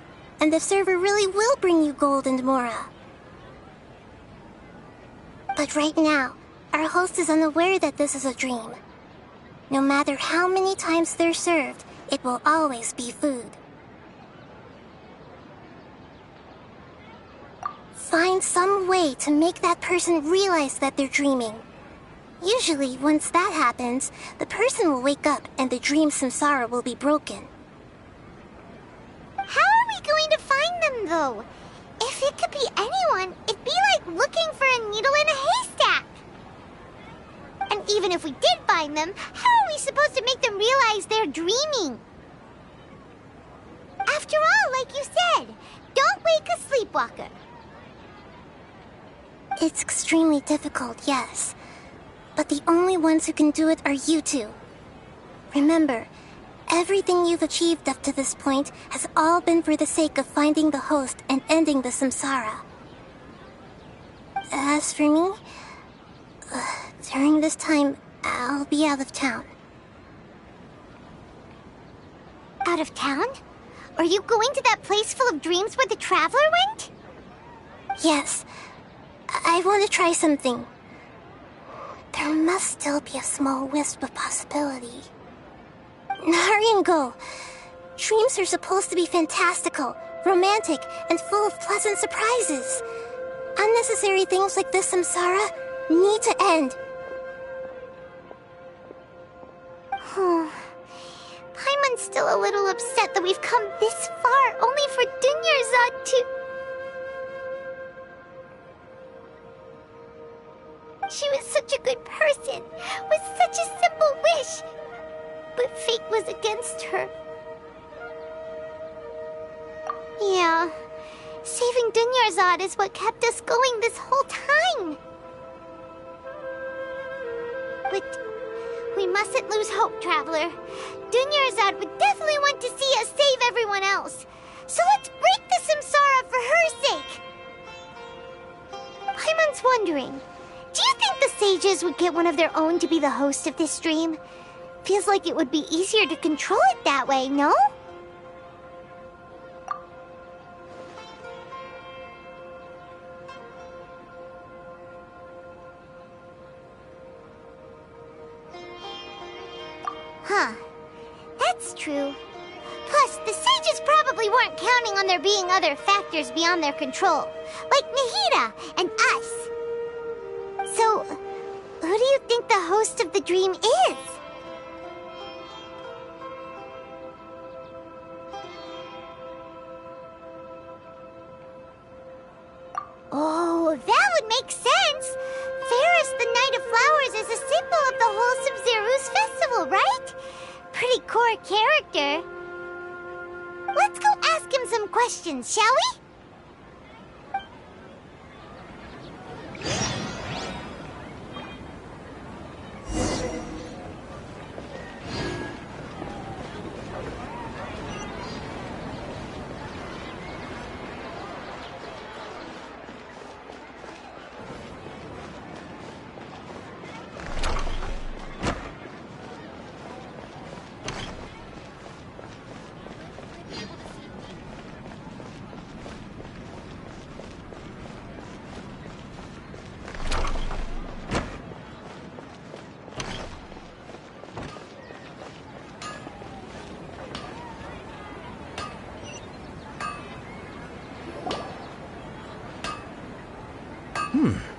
and the server really will bring you gold and mora. But right now, our host is unaware that this is a dream. No matter how many times they're served, it will always be food. Find some way to make that person realize that they're dreaming. Usually, once that happens, the person will wake up and the dream samsara will be broken. How are we going to find them, though? If it could be anyone, it'd be like looking for a needle in a haystack. And even if we did find them, how are we supposed to make them realize they're dreaming? After all, like you said, don't wake a sleepwalker. It's extremely difficult, yes. But the only ones who can do it are you two. Remember, everything you've achieved up to this point has all been for the sake of finding the host and ending the samsara. As for me, during this time, I'll be out of town. Out of town? Are you going to that place full of dreams where the traveler went? Yes. I want to try something. There must still be a small wisp of possibility. Hurry and go. Dreams are supposed to be fantastical, romantic, and full of pleasant surprises. Unnecessary things like this samsara need to end. Paimon's still a little upset that we've come this far only for Dunyarzad to... She was such a good person, with such a simple wish. But fate was against her. Yeah, saving Dunyarzad is what kept us going this whole time. But we mustn't lose hope, Traveler. Dunyarzad would definitely want to see us save everyone else. So let's break the samsara for her sake. Paimon's wondering, do you think the sages would get one of their own to be the host of this dream? Feels like it would be easier to control it that way, no? Huh. That's true. Plus, the sages probably weren't counting on there being other factors beyond their control, like Nahida and us. So, who do you think the host of the dream is? Oh, that would make sense. Ferris, the Knight of Flowers, is a symbol of the wholesome Zerus festival, right? Pretty core character. Let's go ask him some questions, shall we?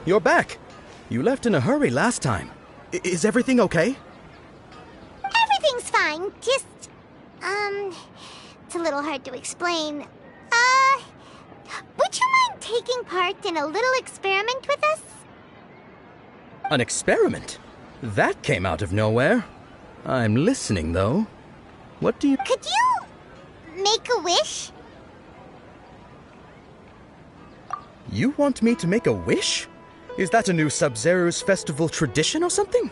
You're back. You left in a hurry last time. Is everything okay? Everything's fine. Just, it's a little hard to explain. Would you mind taking part in a little experiment with us? An experiment? That came out of nowhere. I'm listening, though. What do you... Could you make a wish? You want me to make a wish? Is that a new Sub-Zero's festival tradition or something?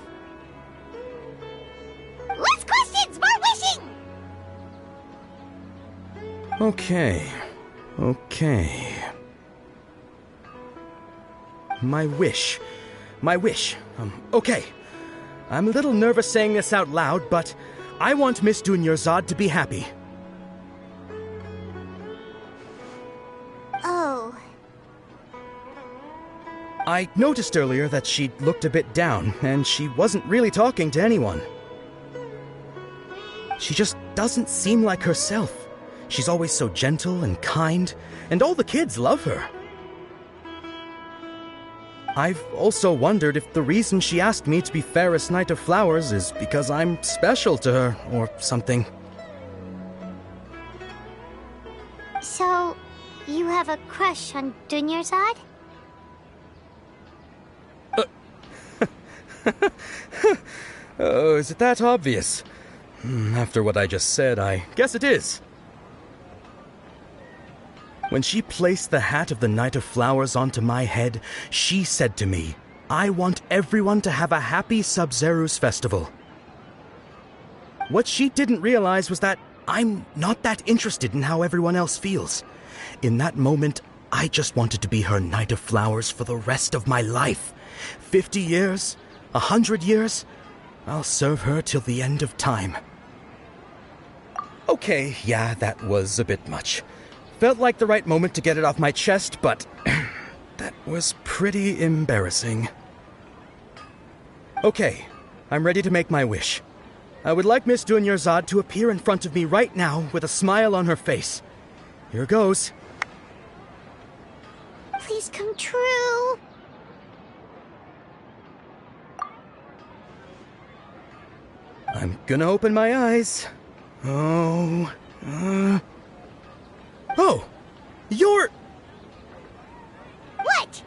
Less questions, more wishing! Okay. My wish. Okay. I'm a little nervous saying this out loud, but I want Miss Dunyarzad to be happy. Oh. I noticed earlier that she looked a bit down, and she wasn't really talking to anyone. She just doesn't seem like herself. She's always so gentle and kind, and all the kids love her. I've also wondered if the reason she asked me to be Ferris Knight of Flowers is because I'm special to her, or something. So, you have a crush on Dunyarzad? Oh, is it that obvious? After what I just said, I guess it is. When she placed the hat of the Knight of Flowers onto my head, she said to me, I want everyone to have a happy Sub-Zero's festival. What she didn't realize was that I'm not that interested in how everyone else feels. In that moment, I just wanted to be her Knight of Flowers for the rest of my life. 50 years, 100 years, I'll serve her till the end of time. Okay, yeah, that was a bit much. Felt like the right moment to get it off my chest, but that was pretty embarrassing. Okay, I'm ready to make my wish. I would like Miss Dunyarzad to appear in front of me right now with a smile on her face. Here goes. Please come true. I'm gonna open my eyes. Oh, you're... What?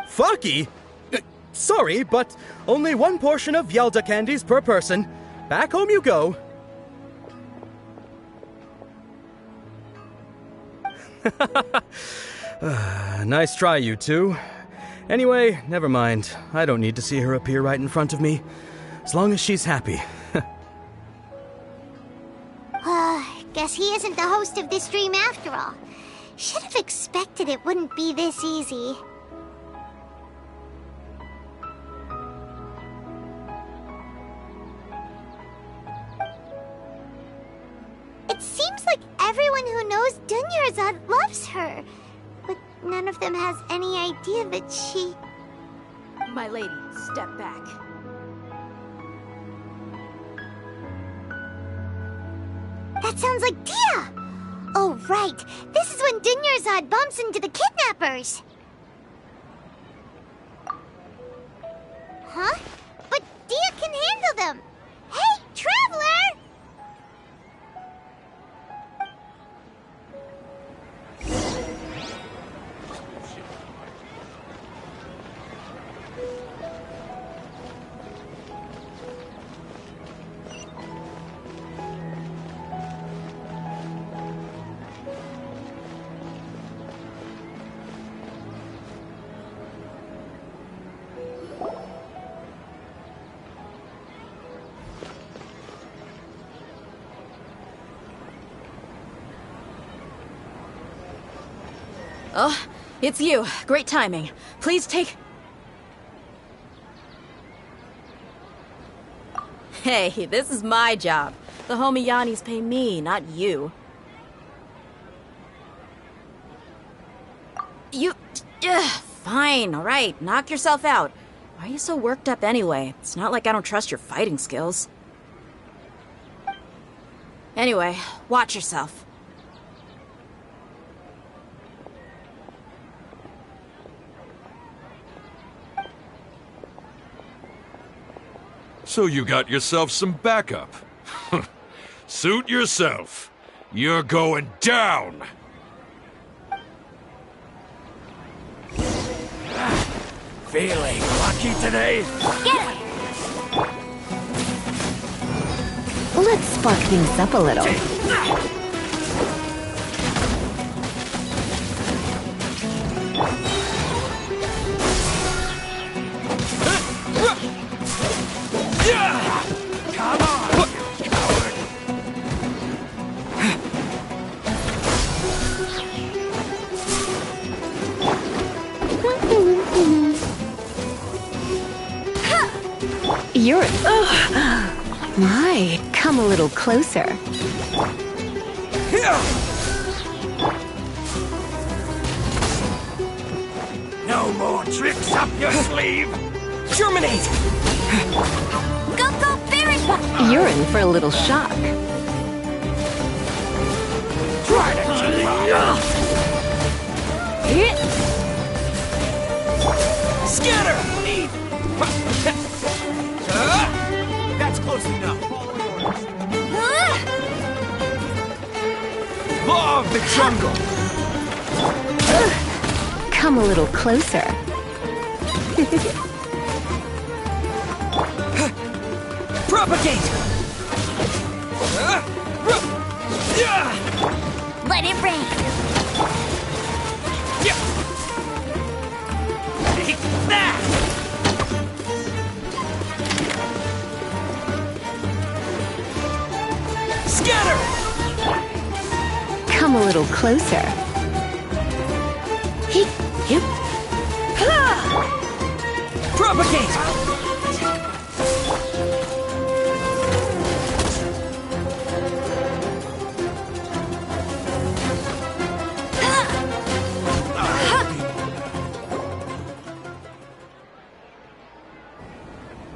Fucky? sorry, but only one portion of Yalda candies per person. Back home you go. Nice try, you two. Anyway, never mind. I don't need to see her appear right in front of me. As long as she's happy. Guess he isn't the host of this dream after all. Should have expected it wouldn't be this easy. It seems like everyone who knows Dunyarzad loves her. But none of them has any idea that she... My lady, step back. That sounds like Dia! Oh, right. This is when Dunyarzad bumps into the kidnappers. Huh? But Dia can handle them! Hey, Traveler! Oh, it's you. Great timing. Please take... Hey, this is my job. The homie Yannis pay me, not you. You... fine, alright. Knock yourself out. Why are you so worked up anyway? It's not like I don't trust your fighting skills. Anyway, watch yourself. So you got yourself some backup. Suit yourself. You're going down! Feeling lucky today? Get it! Let's spark things up a little. Come on, you coward! You're... My, come a little closer. No more tricks up your sleeve! Germinate! Go, go, Barry! You're in for a little shock. Try to keep up! Scatter! That's close enough. Law of the jungle! Come a little closer. Propagate! Let it rain! Take that! Scatter! Come a little closer. Propagate!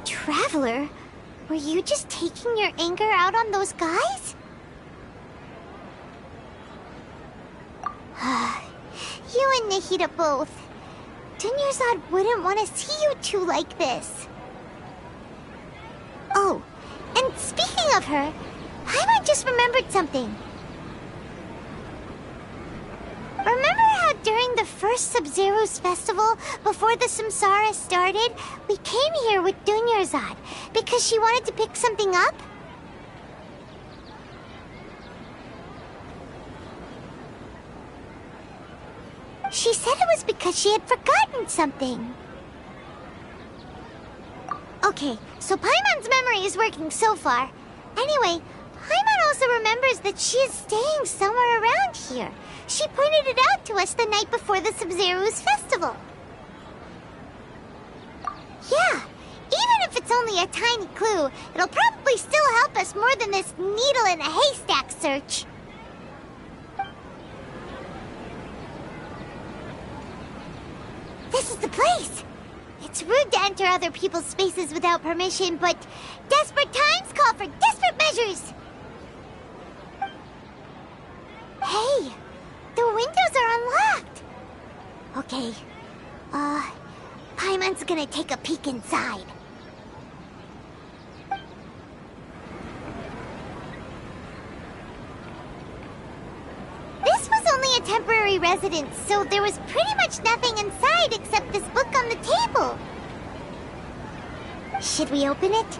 Traveler, were you just taking your anger out on those guys? You and Nahida both. Dunyarzad wouldn't want to see you two like this. Oh, and speaking of her, Paimon just remembered something. Remember how during the first Sub-Zero's festival, before the Samsara started, we came here with Dunyarzad because she wanted to pick something up? She said it was because she had forgotten something. Okay, so Paimon's memory is working so far. Anyway, Paimon also remembers that she is staying somewhere around here. She pointed it out to us the night before the Sub-Zero's festival. Yeah, even if it's only a tiny clue, it'll probably still help us more than this needle in a haystack search. This is the place! It's rude to enter other people's spaces without permission, but desperate times call for desperate measures! Hey! The windows are unlocked! Okay, Paimon's gonna take a peek inside. This was only a temporary residence, so there was pretty much nothing inside except this book on the table. Should we open it?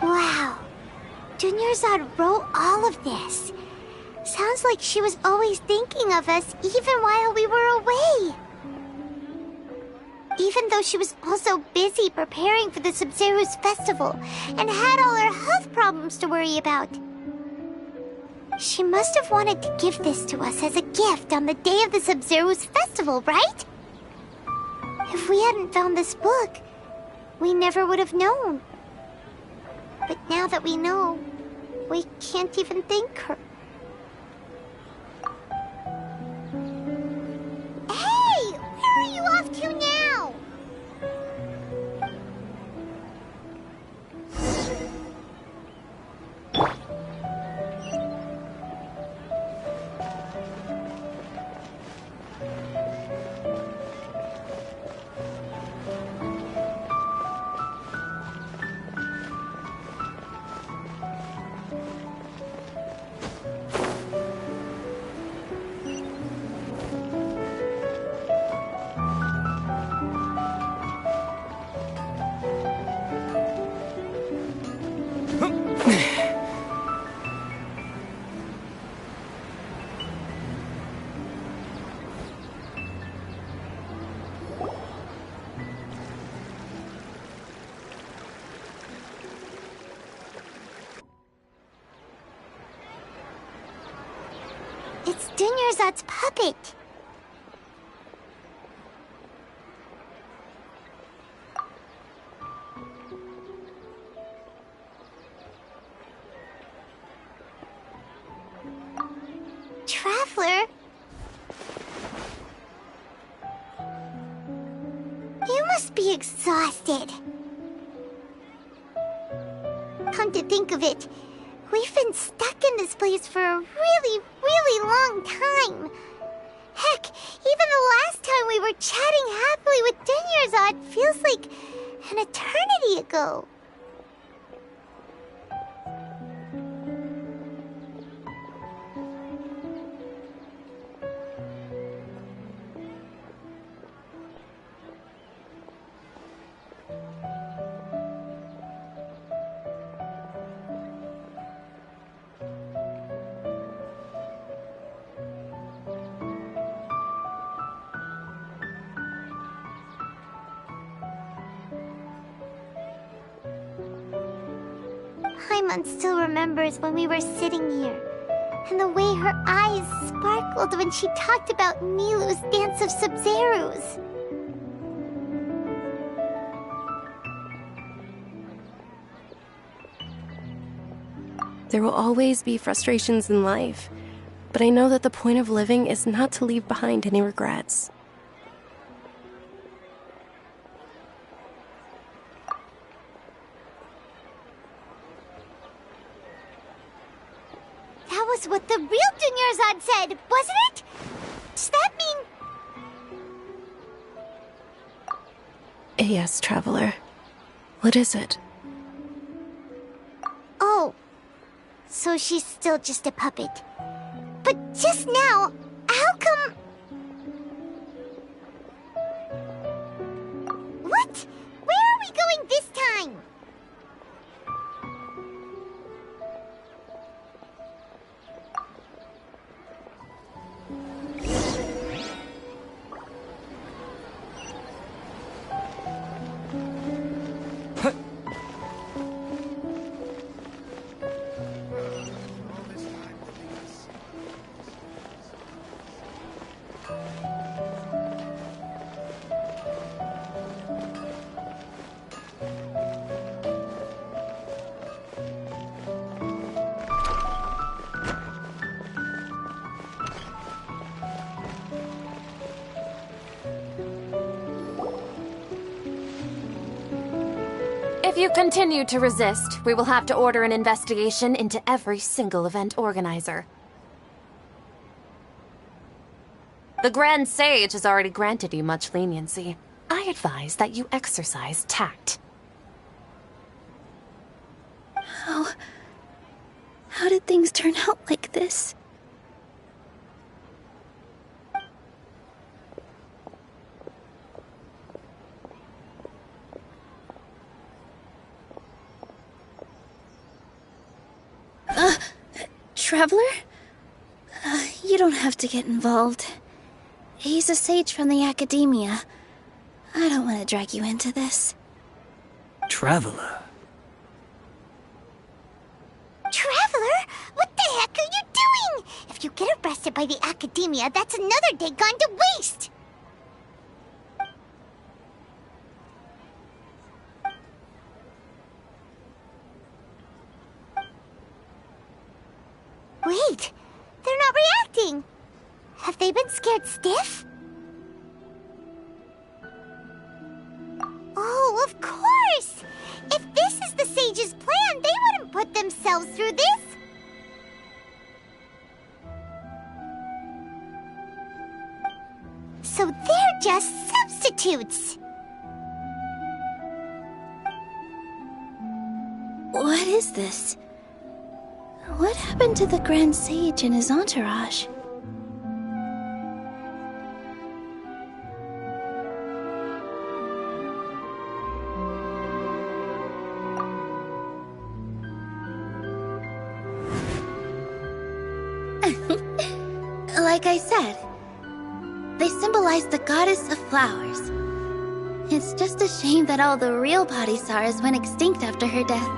Wow. Dunyarzad wrote all of this. Sounds like she was always thinking of us even while we were away. Even though she was also busy preparing for the Sub-Zero's festival and had all her health problems to worry about. She must have wanted to give this to us as a gift on the day of the Sub-Zero's festival, right? If we hadn't found this book, we never would have known. But now that we know, we can't even thank her. Hey! Where are you off to now? It's Dunyarzad's puppet. traveler. You must be exhausted. Come to think of it, we've been stuck in this place for a really, really long time. Heck, even the last time we were chatting happily with Dinyarzad feels like an eternity ago. Paimon still remembers when we were sitting here, and the way her eyes sparkled when she talked about Nilu's Dance of Sub-Zerus. There will always be frustrations in life, but I know that the point of living is not to leave behind any regrets. That was what the real Dinyarzad said, wasn't it? Does that mean... Yes, Traveler. What is it? Oh, so she's still just a puppet. But just now, how come... What? Where are we going this time? If you continue to resist, we will have to order an investigation into every single event organizer. The Grand Sage has already granted you much leniency. I advise that you exercise tact. How did things turn out like this? Traveler? You don't have to get involved. He's a sage from the Academia. I don't want to drag you into this. Traveler? Traveler? What the heck are you doing? If you get arrested by the Academia, that's another day gone to waste! Wait, they're not reacting. Have they been scared stiff? Oh, of course! If this is the Sage's plan, they wouldn't put themselves through this. So they're just substitutes. What is this? What happened to the Grand Sage and his entourage? Like I said, they symbolize the goddess of flowers. It's just a shame that all the real Padisarahs went extinct after her death.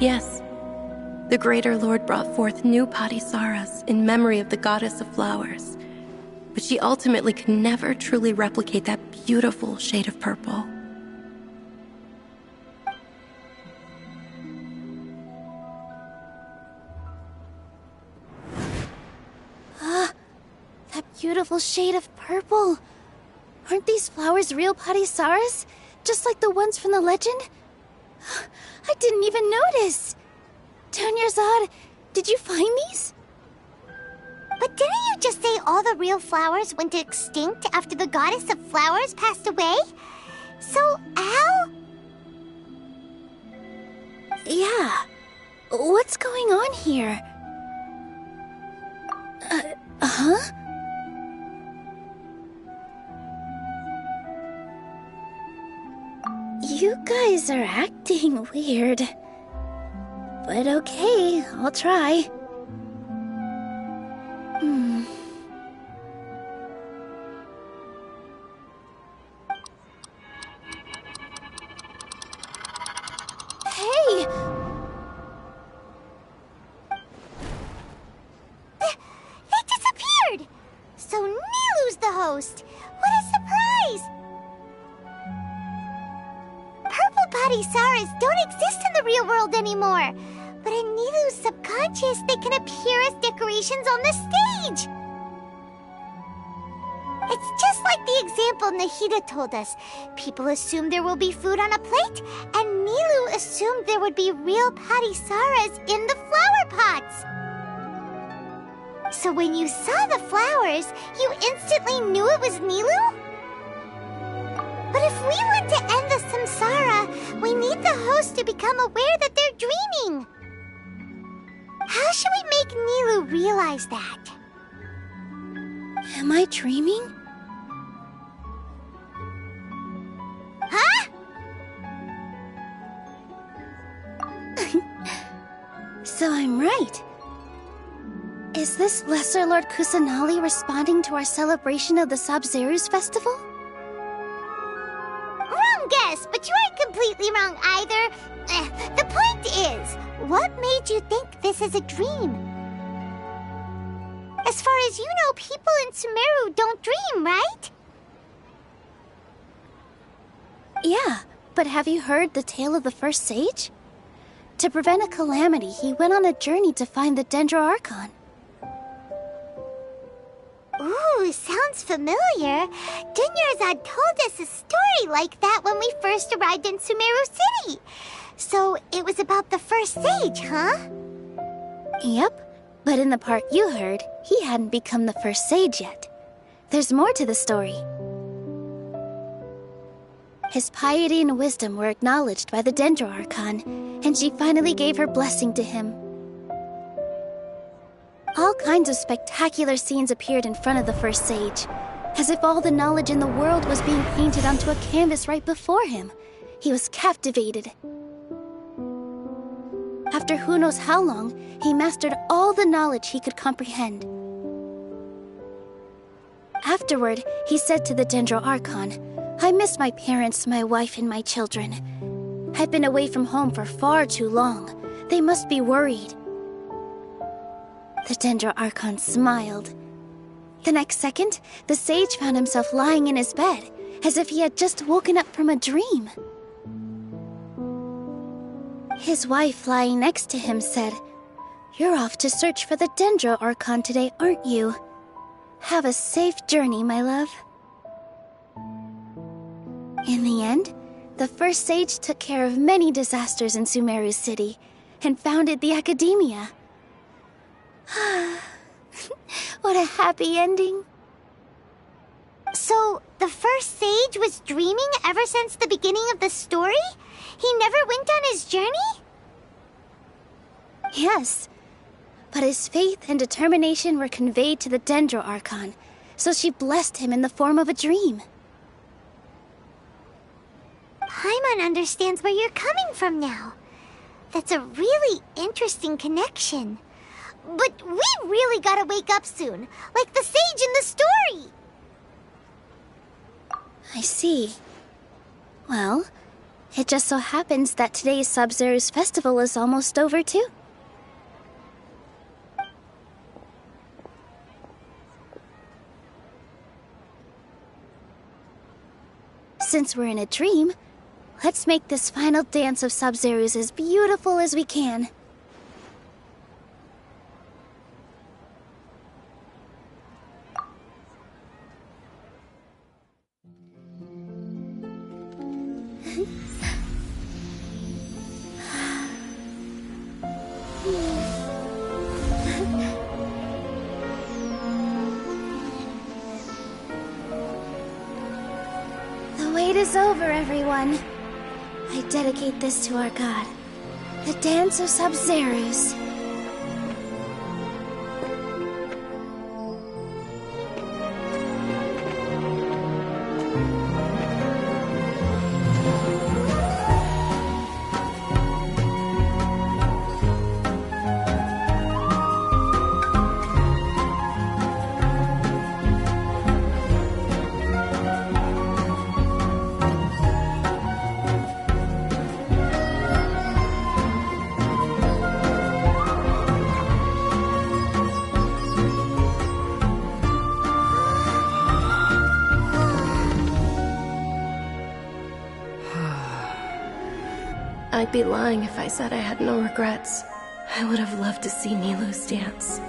Yes. The Greater Lord brought forth new Padisarahs in memory of the goddess of flowers. But she ultimately could never truly replicate that beautiful shade of purple. beautiful shade of purple. Aren't these flowers real Padisaras? Just like the ones from the legend? I didn't even notice. Dunyarzad, did you find these? But didn't you just say all the real flowers went extinct after the goddess of flowers passed away? So, how? Yeah. What's going on here? Huh? You guys are acting weird. But okay, I'll try. Hey! They disappeared! So Nilu's the host! What a surprise! Purple Padisaras don't exist in the real world anymore, but in Nilu's subconscious they can appear as decorations on the stage! It's just like the example Nahida told us. People assume there will be food on a plate, and Nilu assumed there would be real Padisaras in the flower pots. So when you saw the flowers, you instantly knew it was Nilu? But if we want to end the samsara, we need the host to become aware that they're dreaming. How should we make Nilu realize that? Am I dreaming? Huh? So I'm right. Is this Lesser Lord Kusanali responding to our celebration of the Sabzeruz festival? Wrong guess, but you aren't completely wrong either. The point is, what made you think this is a dream? As far as you know, people in Sumeru don't dream, right? Yeah, but have you heard the tale of the first sage? To prevent a calamity, he went on a journey to find the Dendroarchon. Ooh, sounds familiar. Dunyarzad told us a story like that when we first arrived in Sumeru City. So it was about the first sage, huh? Yep, but in the part you heard, he hadn't become the first sage yet. There's more to the story. His piety and wisdom were acknowledged by the Dendroarchon, and she finally gave her blessing to him. All kinds of spectacular scenes appeared in front of the first sage, as if all the knowledge in the world was being painted onto a canvas right before him. He was captivated. After who knows how long, he mastered all the knowledge he could comprehend. Afterward, he said to the Dendroarchon, "I miss my parents, my wife, and my children. I've been away from home for far too long. They must be worried." The Dendroarchon smiled. The next second, the sage found himself lying in his bed, as if he had just woken up from a dream. His wife lying next to him said, "You're off to search for the Dendroarchon today, aren't you? Have a safe journey, my love." In the end, the first sage took care of many disasters in Sumeru City and founded the Academia. What a happy ending. So, the first sage was dreaming ever since the beginning of the story? He never went on his journey? Yes, but his faith and determination were conveyed to the Dendroarchon, so she blessed him in the form of a dream. Paimon understands where you're coming from now. That's a really interesting connection. But we really gotta wake up soon, like the sage in the story. I see. Well, it just so happens that today's Sabzeruz festival is almost over too. Since we're in a dream, let's make this final dance of Sabzeruz as beautiful as we can. is over, everyone. I dedicate this to our god, the Dance of Sub-Zerus. I'd be lying if I said I had no regrets. I would have loved to see Nilou's dance.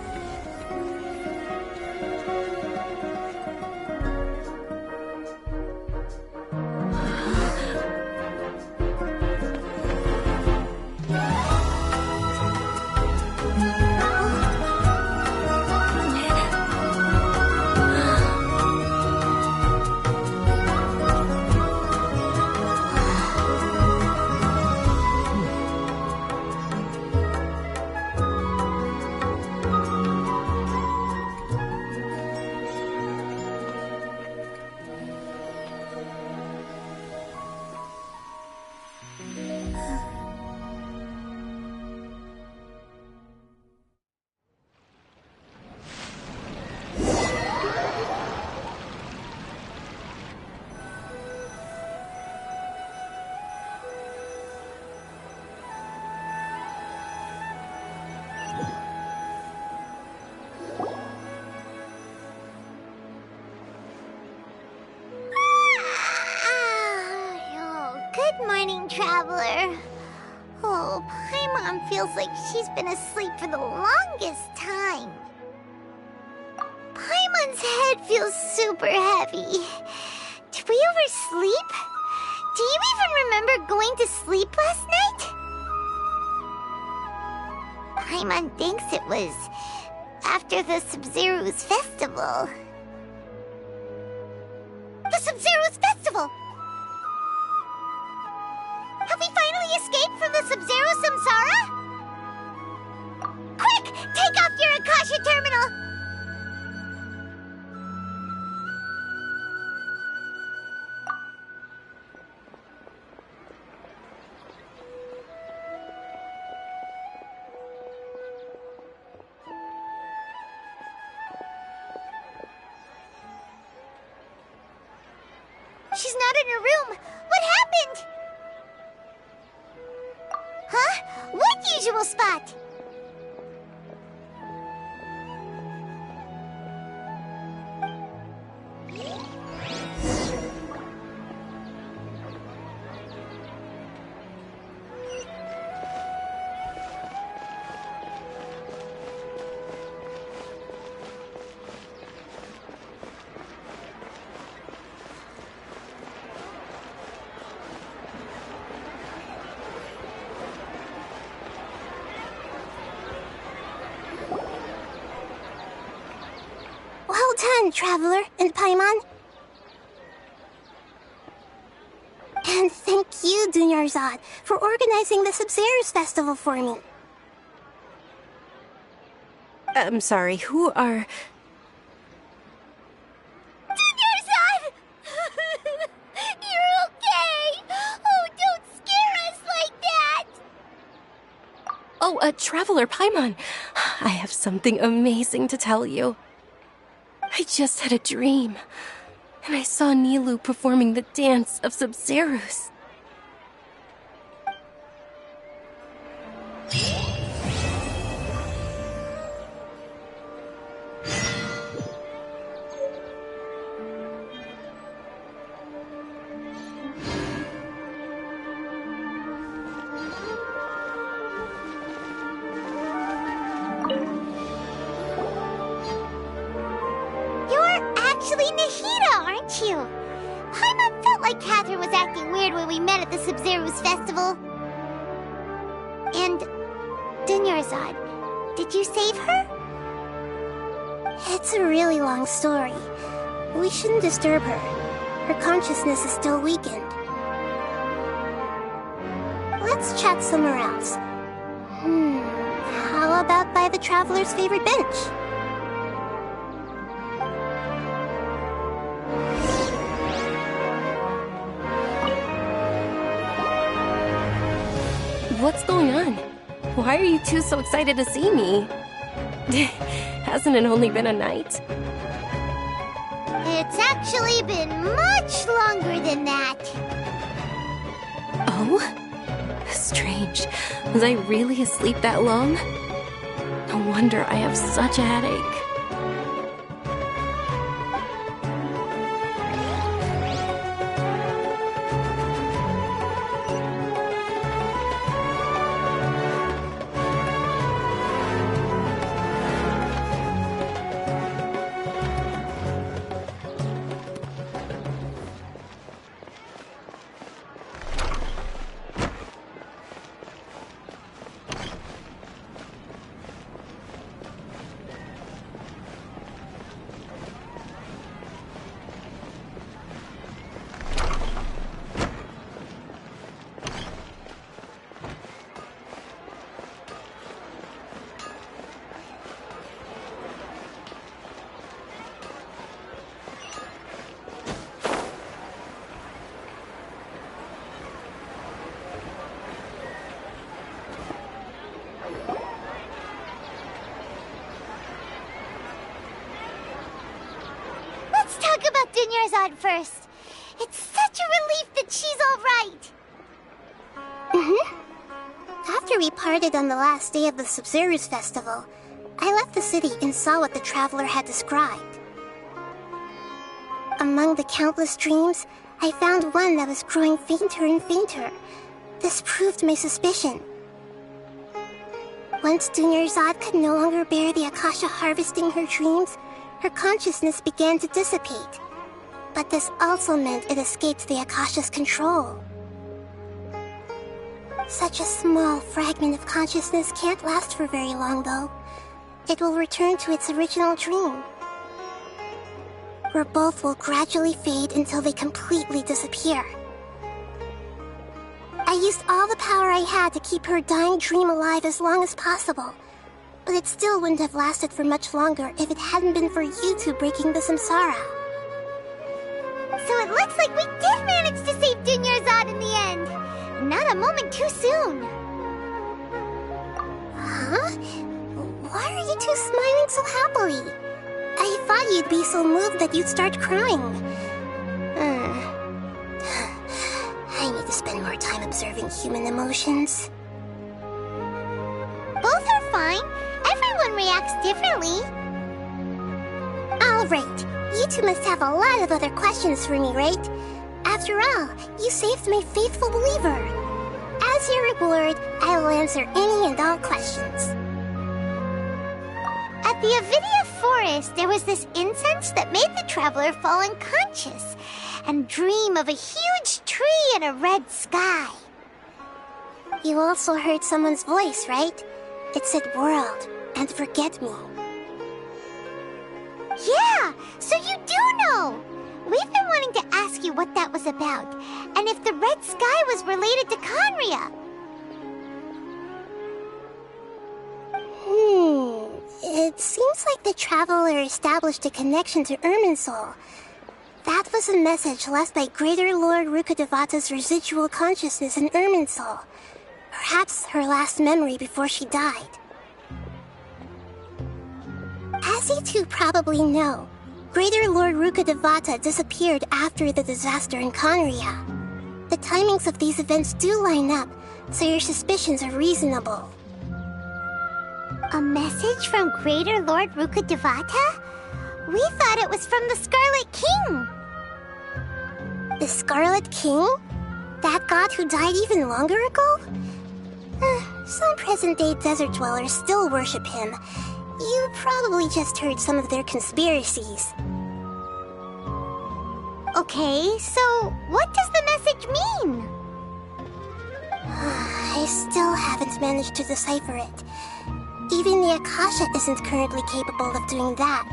Good morning, traveler. Oh, Paimon feels like she's been asleep for the longest time. Paimon's head feels super heavy. Did we oversleep? Do you even remember going to sleep last night? Paimon thinks it was after the Sub-Zerus festival. The Sub-Zerus festival! Have we finally escaped from the Sub-Zero Samsara? Quick! Take off your Akasha terminal! She's not in her room. What happened? Huh? What usual spot? Well done, Traveler and Paimon. And thank you, Dunyarzad, for organizing the Sub-Zerus festival for me. I'm sorry, who are... Dunyarzad! You're okay! Oh, don't scare us like that! Oh, Traveler Paimon. I have something amazing to tell you. I just had a dream, and I saw Nilou performing the dance of Sub-Zerus. Actually Nahida, aren't you? Paimon felt like Catherine was acting weird when we met at the Sub-Zerus festival. And Dunyarzad, did you save her? It's a really long story. We shouldn't disturb her. Her consciousness is still weakened. Let's chat somewhere else. How about by the Traveler's favorite bench? What's going on? Why are you two so excited to see me? Hasn't it only been a night? It's actually been much longer than that. Oh? Strange. Was I really asleep that long? No wonder I have such a headache. Talk about Dunyarzad first. It's such a relief that she's all right. After we parted on the last day of the Sub-Zero's festival, I left the city and saw what the Traveler had described. Among the countless dreams, I found one that was growing fainter and fainter. This proved my suspicion. Once Dunyarzad could no longer bear the Akasha harvesting her dreams, her consciousness began to dissipate. But this also meant it escaped the Akasha's control. Such a small fragment of consciousness can't last for very long, though. It will return to its original dream, where both will gradually fade until they completely disappear. I used all the power I had to keep her dying dream alive as long as possible. But it still wouldn't have lasted for much longer if it hadn't been for you two breaking the samsara. So it looks like we did manage to save Dunyarzad in the end. Not a moment too soon. Huh? Why are you two smiling so happily? I thought you'd be so moved that you'd start crying. I need to spend more time observing human emotions. Both are fine. Everyone reacts differently. All right. You two must have a lot of other questions for me, right? After all, you saved my faithful believer. As your reward, I will answer any and all questions. At the Avidia forest, there was this incense that made the Traveler fall unconscious and dream of a huge tree and a red sky. You also heard someone's voice, right? It said world and forget me. Yeah, so you do know! We've been wanting to ask you what that was about, and if the red sky was related to Conria. It seems like the Traveler established a connection to Irminsul. That was a message left by Greater Lord Rukkhadevata's residual consciousness in Irminsul. Perhaps her last memory before she died. As you two probably know, Greater Lord Rukkhadevata disappeared after the disaster in Conria. The timings of these events do line up, so your suspicions are reasonable. A message from Greater Lord Rukkhadevata? We thought it was from the Scarlet King. The Scarlet King? That god who died even longer ago? Some present-day desert dwellers still worship him. You probably just heard some of their conspiracies. Okay, so what does the message mean? I still haven't managed to decipher it. Even the Akasha isn't currently capable of doing that.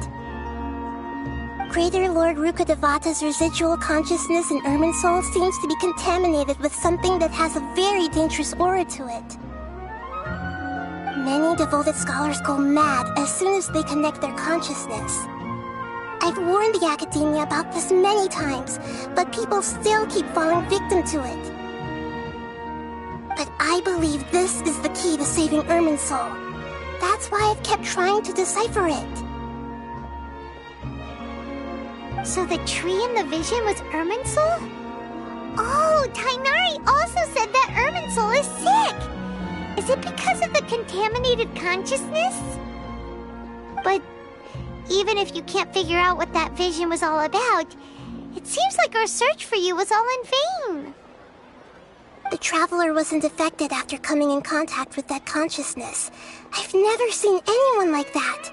Greater Lord Rukkhadevata's residual consciousness in Irminsul seems to be contaminated with something that has a very dangerous aura to it. Many devoted scholars go mad as soon as they connect their consciousness. I've warned the Academia about this many times, but people still keep falling victim to it. But I believe this is the key to saving Irminsul. That's why I've kept trying to decipher it. So the tree in the vision was Irminsul? Oh, Tainari also said that Irminsul is sick! Is it because of the contaminated consciousness? But even if you can't figure out what that vision was all about, it seems like our search for you was all in vain. The Traveler wasn't affected after coming in contact with that consciousness. I've never seen anyone like that.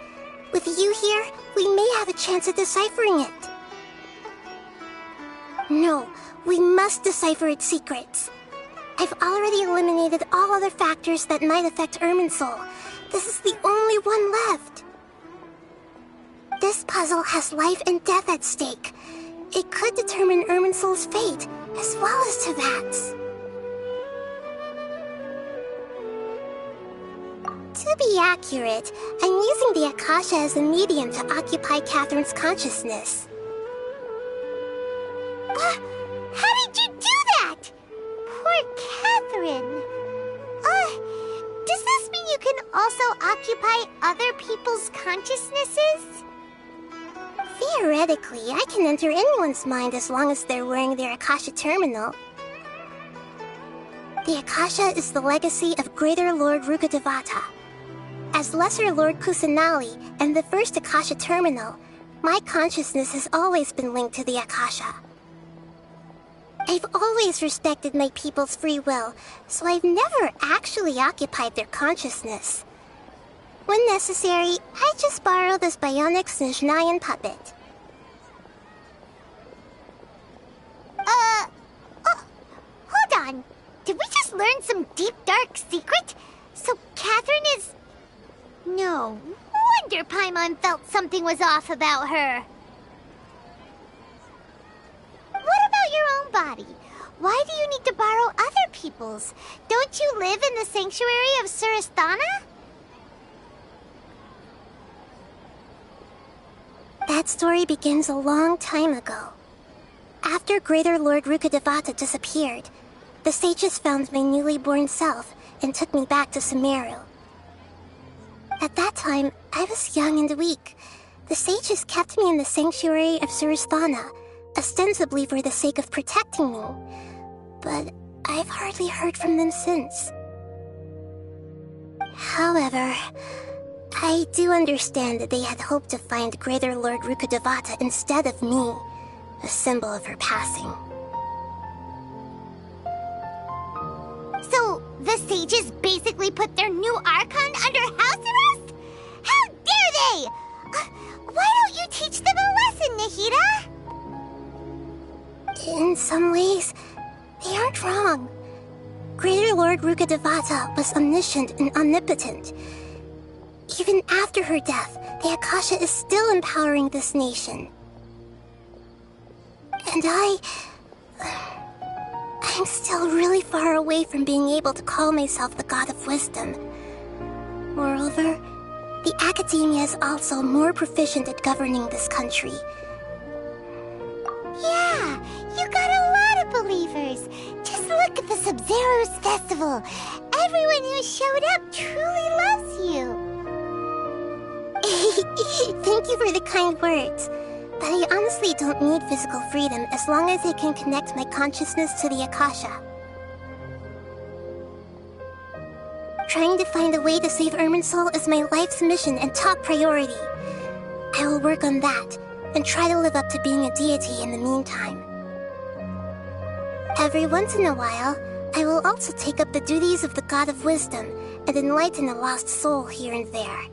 With you here, we may have a chance at deciphering it. No, we must decipher its secrets. I've already eliminated all other factors that might affect Irminsul. This is the only one left. This puzzle has life and death at stake. It could determine Irminsul's fate, as well as Tevat's. To be accurate, I'm using the Akasha as a medium to occupy Catherine's consciousness. How did you do that? Poor Catherine. Does this mean you can also occupy other people's consciousnesses? Theoretically, I can enter anyone's mind as long as they're wearing their Akasha terminal. The Akasha is the legacy of Greater Lord Rukkhadevata. As Lesser Lord Kusanali and the first Akasha terminal, my consciousness has always been linked to the Akasha. I've always respected my people's free will, so I've never actually occupied their consciousness. When necessary, I just borrow this bionic Snezhnayan puppet. Hold on. Did we just learn some deep, dark secret? So Catherine is... No wonder Paimon felt something was off about her. What about your own body? Why do you need to borrow other people's? Don't you live in the sanctuary of Surasthana? That story begins a long time ago. After Greater Lord Rukkhadevata disappeared, the sages found my newly born self and took me back to Sumeru. At that time, I was young and weak. The sages kept me in the sanctuary of Surasthana, ostensibly for the sake of protecting me. But I've hardly heard from them since. However, I do understand that they had hoped to find Greater Lord Rukkhadevata instead of me, a symbol of her passing. So, the sages basically put their new Archon under house arrest? How dare they! Why don't you teach them a lesson, Nahida? In some ways, they aren't wrong. Greater Lord Rukkhadevata was omniscient and omnipotent. Even after her death, the Akasha is still empowering this nation. And I'm still really far away from being able to call myself the God of Wisdom. Moreover, the Academia is also more proficient at governing this country. Yeah, you got a lot of believers. Just look at the Sub-Zero's festival. Everyone who showed up truly loves you. Thank you for the kind words. But I honestly don't need physical freedom as long as I can connect my consciousness to the Akasha. Trying to find a way to save Irminsul is my life's mission and top priority. I will work on that, and try to live up to being a deity in the meantime. Every once in a while, I will also take up the duties of the God of Wisdom and enlighten a lost soul here and there.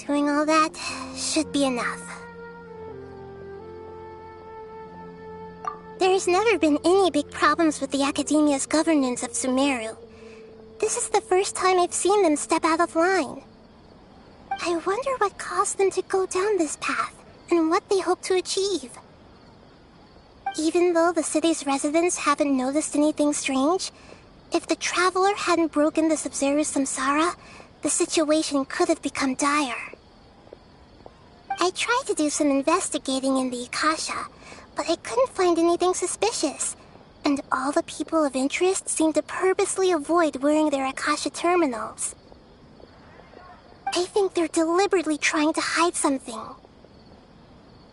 Doing all that should be enough. There's never been any big problems with the Academia's governance of Sumeru. This is the first time I've seen them step out of line. I wonder what caused them to go down this path and what they hope to achieve. Even though the city's residents haven't noticed anything strange, if the traveler hadn't broken the Sub-Zero's samsara, the situation could have become dire. I tried to do some investigating in the Akasha, but I couldn't find anything suspicious, and all the people of interest seemed to purposely avoid wearing their Akasha terminals. I think they're deliberately trying to hide something.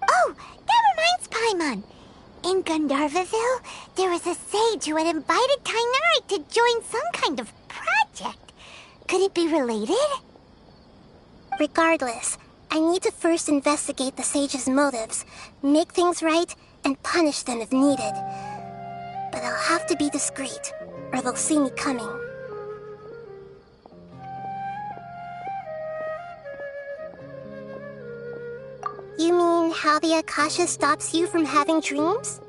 Oh, that reminds Paimon. In Gandharvaville, there was a sage who had invited Tainari to join some kind of project. Could it be related? Regardless, I need to first investigate the sage's motives, make things right, and punish them if needed. But I'll have to be discreet, or they'll see me coming. You mean how the Akasha stops you from having dreams?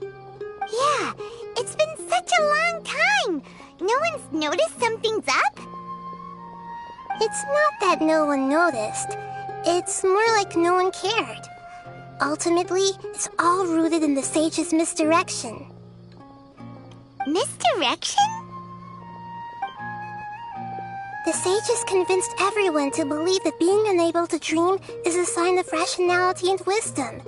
Yeah, it's been such a long time. No one's noticed something's up? It's not that no one noticed. It's more like no one cared. Ultimately, it's all rooted in the sage's misdirection. Misdirection? The sage has convinced everyone to believe that being unable to dream is a sign of rationality and wisdom.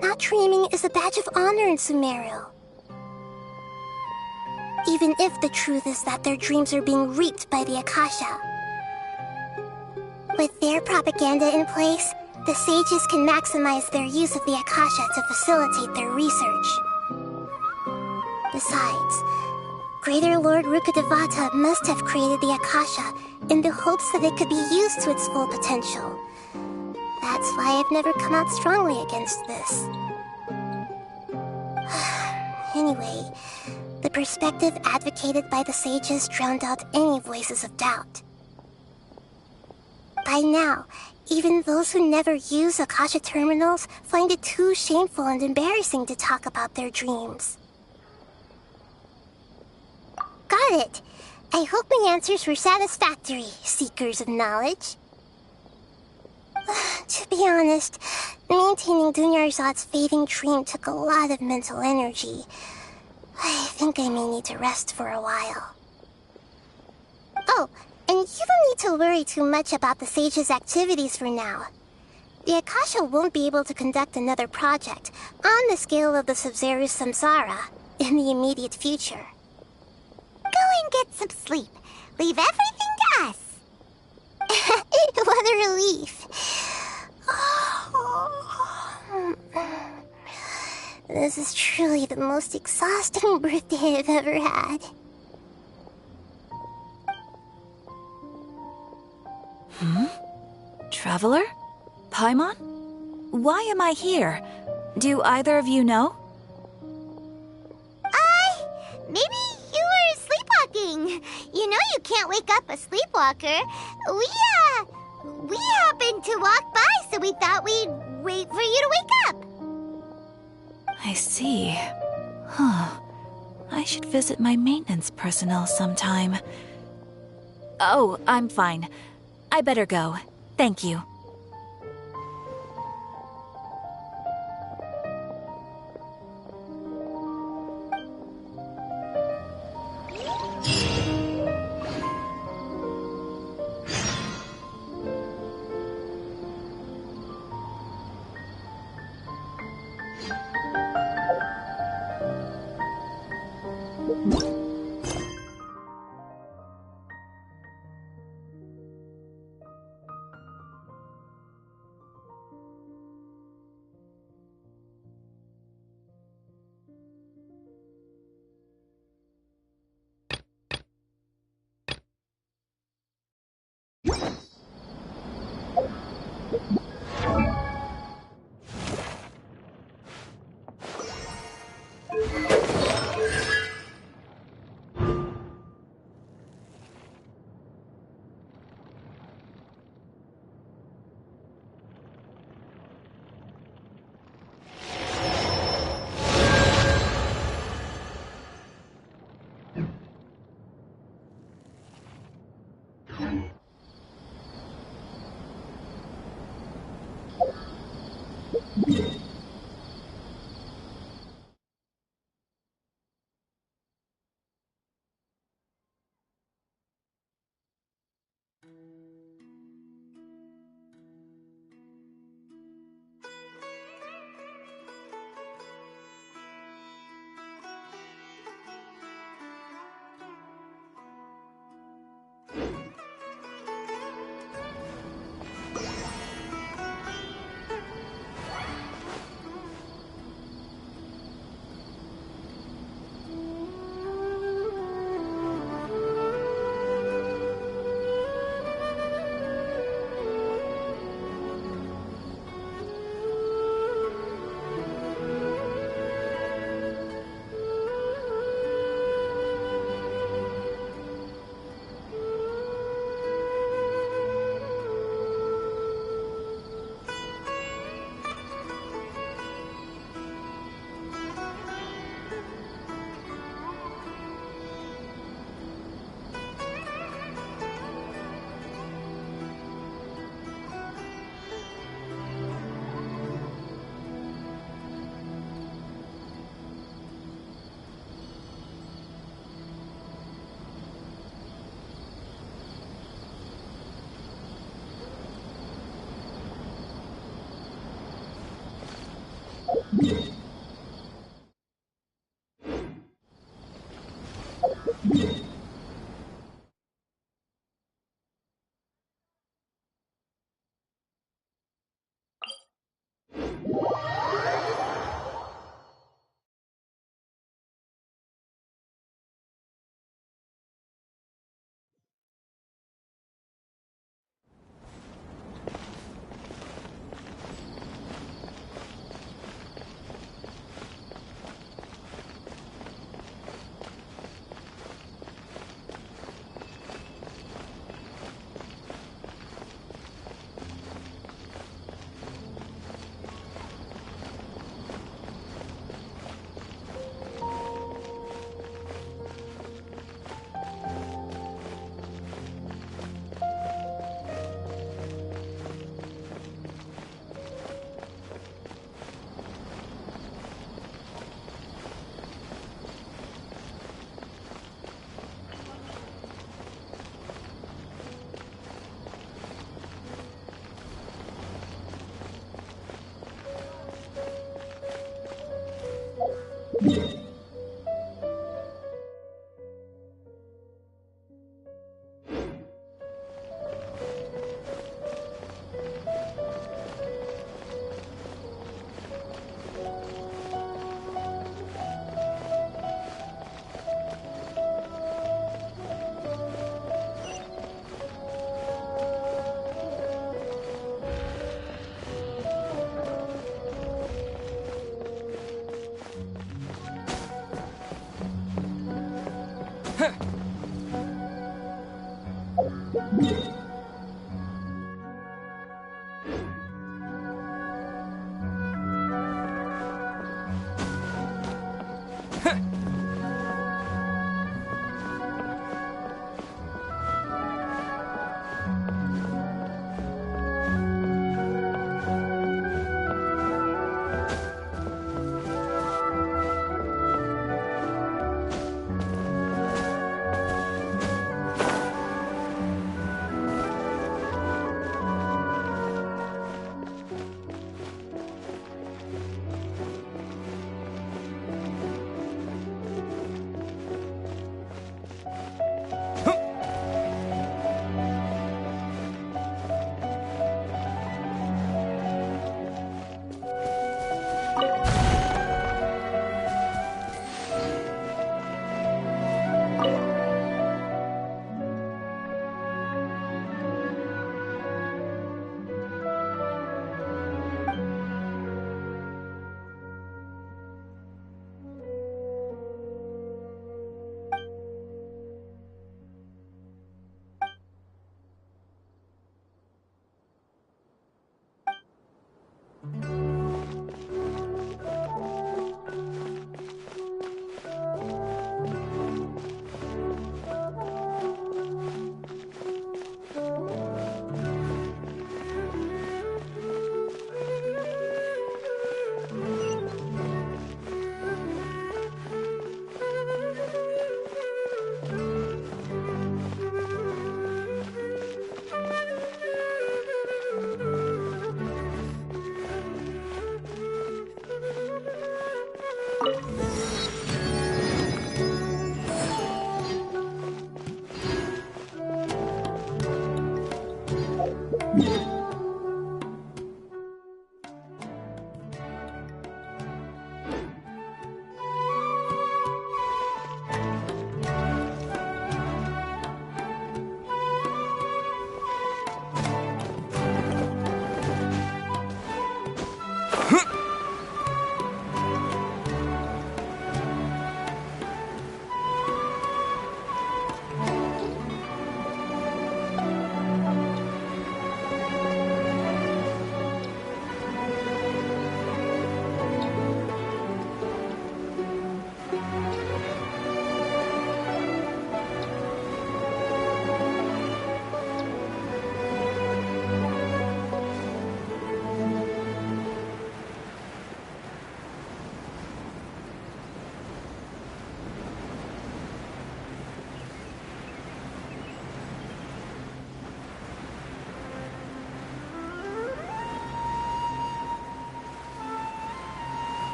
Not dreaming is a badge of honor in Sumeru. Even if the truth is that their dreams are being reaped by the Akasha. With their propaganda in place, the sages can maximize their use of the Akasha to facilitate their research. Besides, Greater Lord Rukkhadevata must have created the Akasha in the hopes that it could be used to its full potential. That's why I've never come out strongly against this. Anyway, the perspective advocated by the sages drowned out any voices of doubt. By now, even those who never use Akasha terminals find it too shameful and embarrassing to talk about their dreams. Got it. I hope my answers were satisfactory, seekers of knowledge. To be honest, maintaining Dunyarzad's fading dream took a lot of mental energy. I think I may need to rest for a while. Oh, and you don't need to worry too much about the sage's activities for now. The Akasha won't be able to conduct another project on the scale of the Sub-Zero's samsara in the immediate future. Go and get some sleep. Leave everything to us. What a relief. This is truly the most exhausting birthday I've ever had. Traveler? Paimon? Why am I here? Do either of you know? Maybe you were sleepwalking. You know you can't wake up a sleepwalker. We happened to walk by, so we thought we'd wait for you to wake up. I see. I should visit my maintenance personnel sometime. Oh, I'm fine. I better go. Thank you.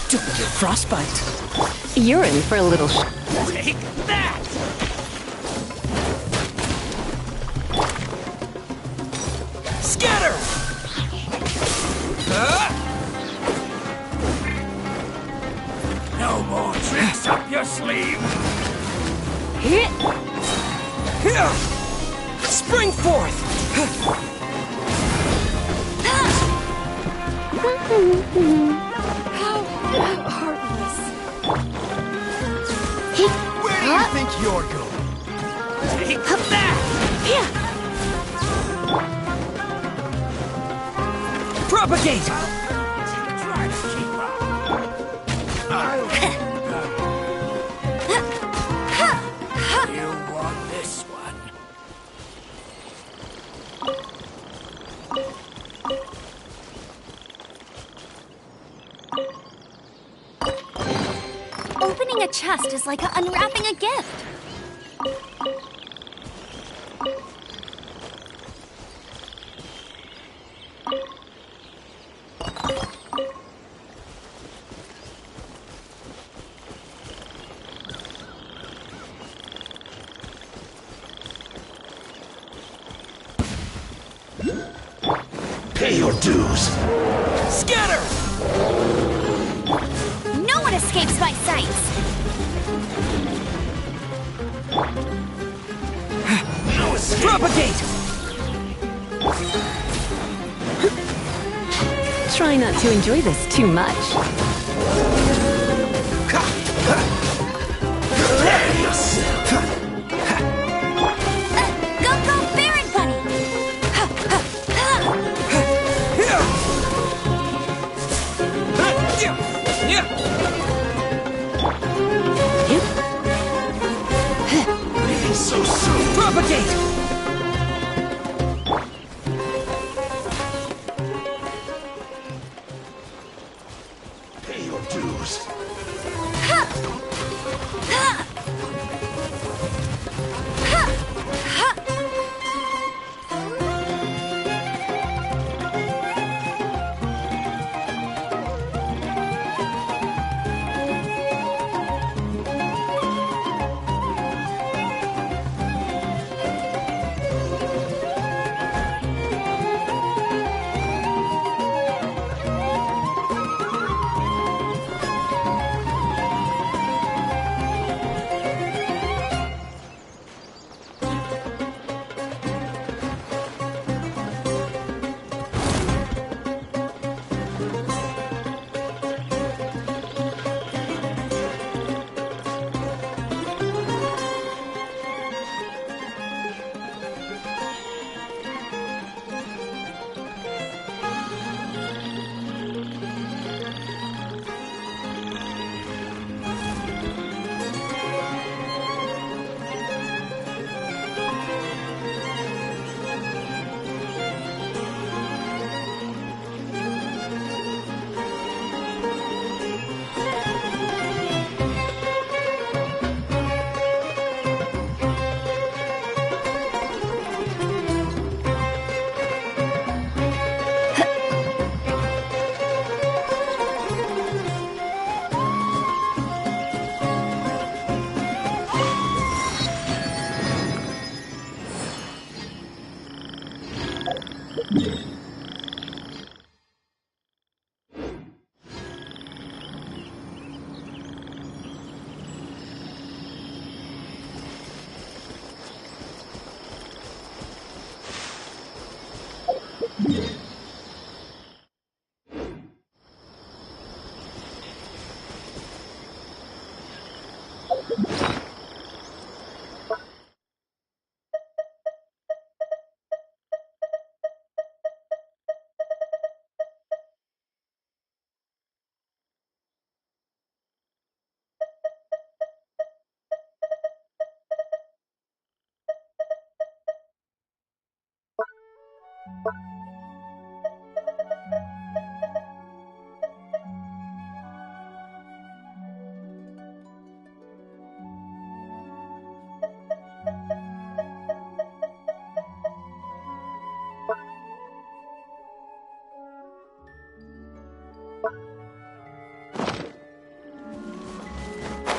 Don't get frostbite. You're in for a little Take that! Scatter! No more tricks up your sleeve. Spring forth! How heartless. Where do you think you're going? Take that! Propagate! Try to keep up. You want this one. Opening a chest is like unwrapping a gift. Pay your dues. Scatter! No one escapes my sights. No escape. Propagate! Try not to enjoy this too much. Prepare yourself. Go, Baron Bunny! So soon. Propagate!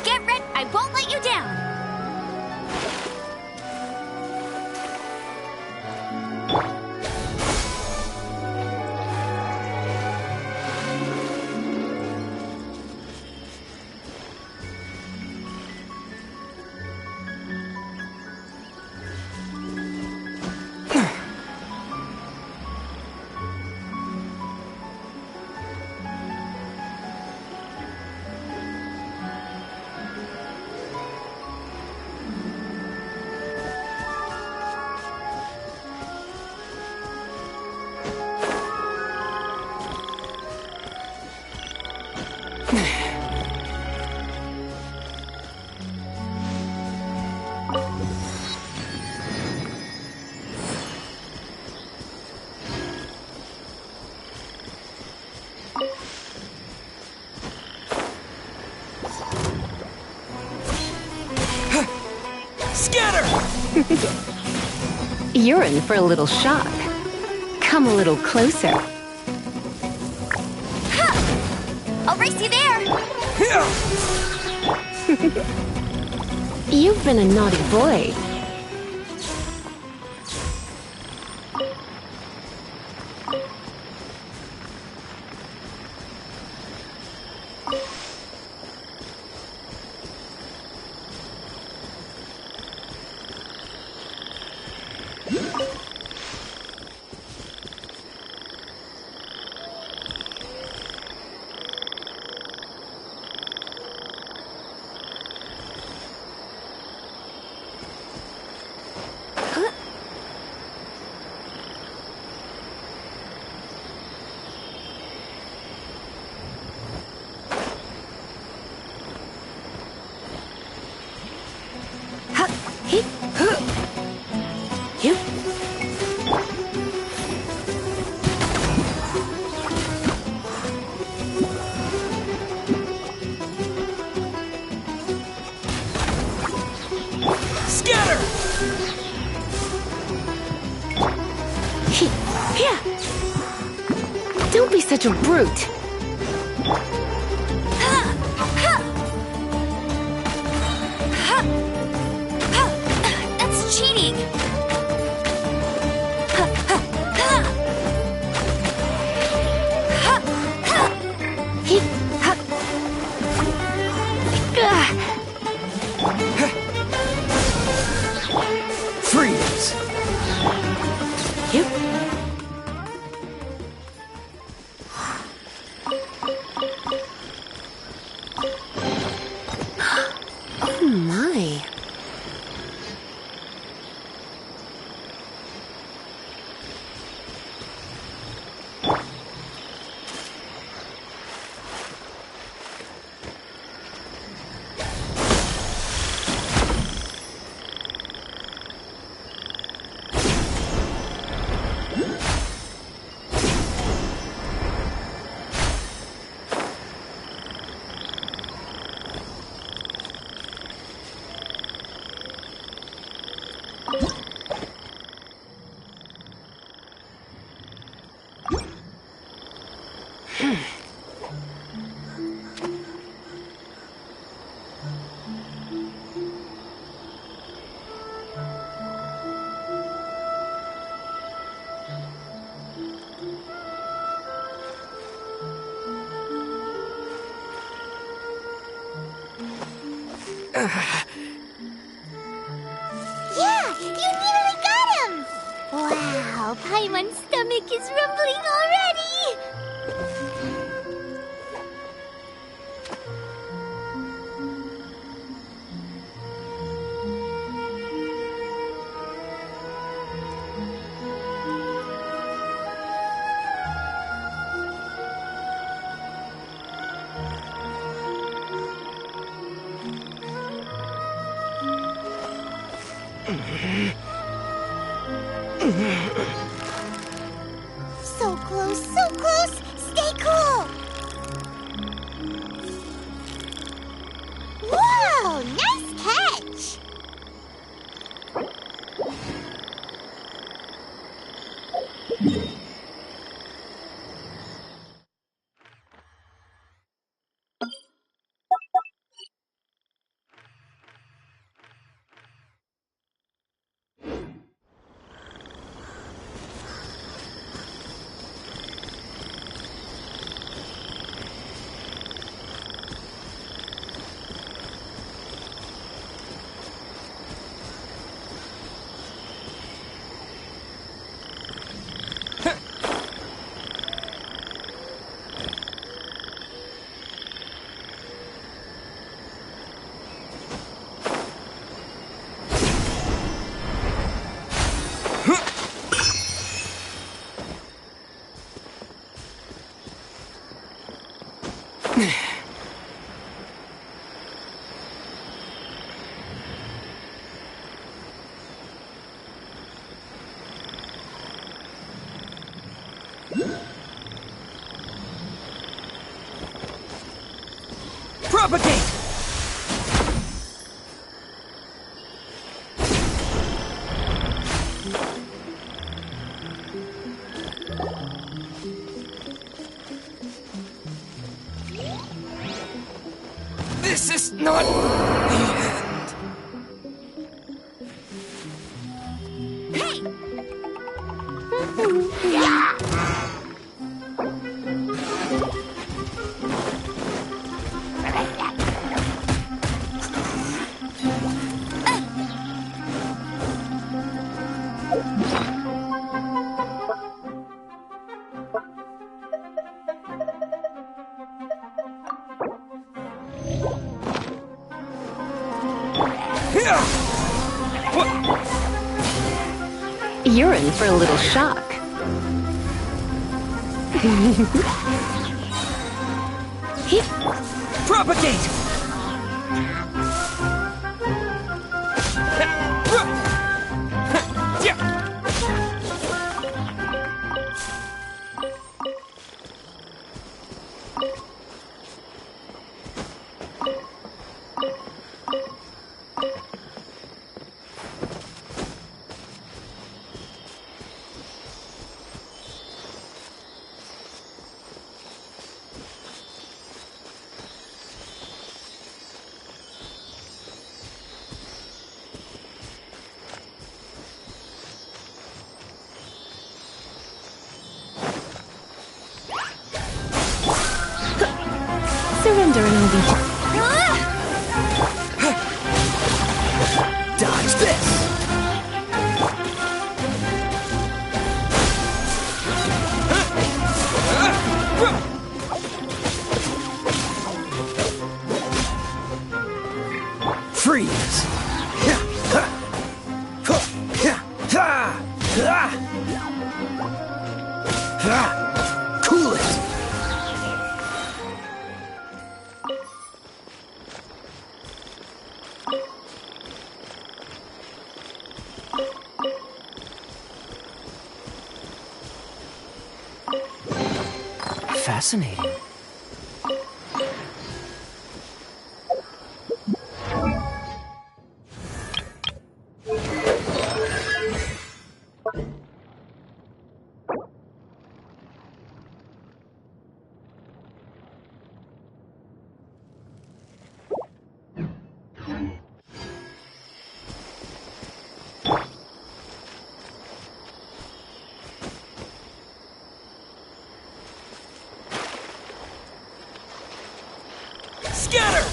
Get ready! I won't let you down! You're in for a little shock. Come a little closer. I'll race you there! You've been a naughty boy. Don't be such a brute. That's cheating! Freeze! Oh my. Yeah, you nearly got him! Wow, Paimon's stomach is rumbling already! So close, so close! Stay cool! Whoa! Nice catch! Propagate! This is not the end. Hey! Yeah! You're in for a little shock. Propagate! Surrender and I'll be... Dodge this! Freeze! Cool it! Fascinating. Scatter!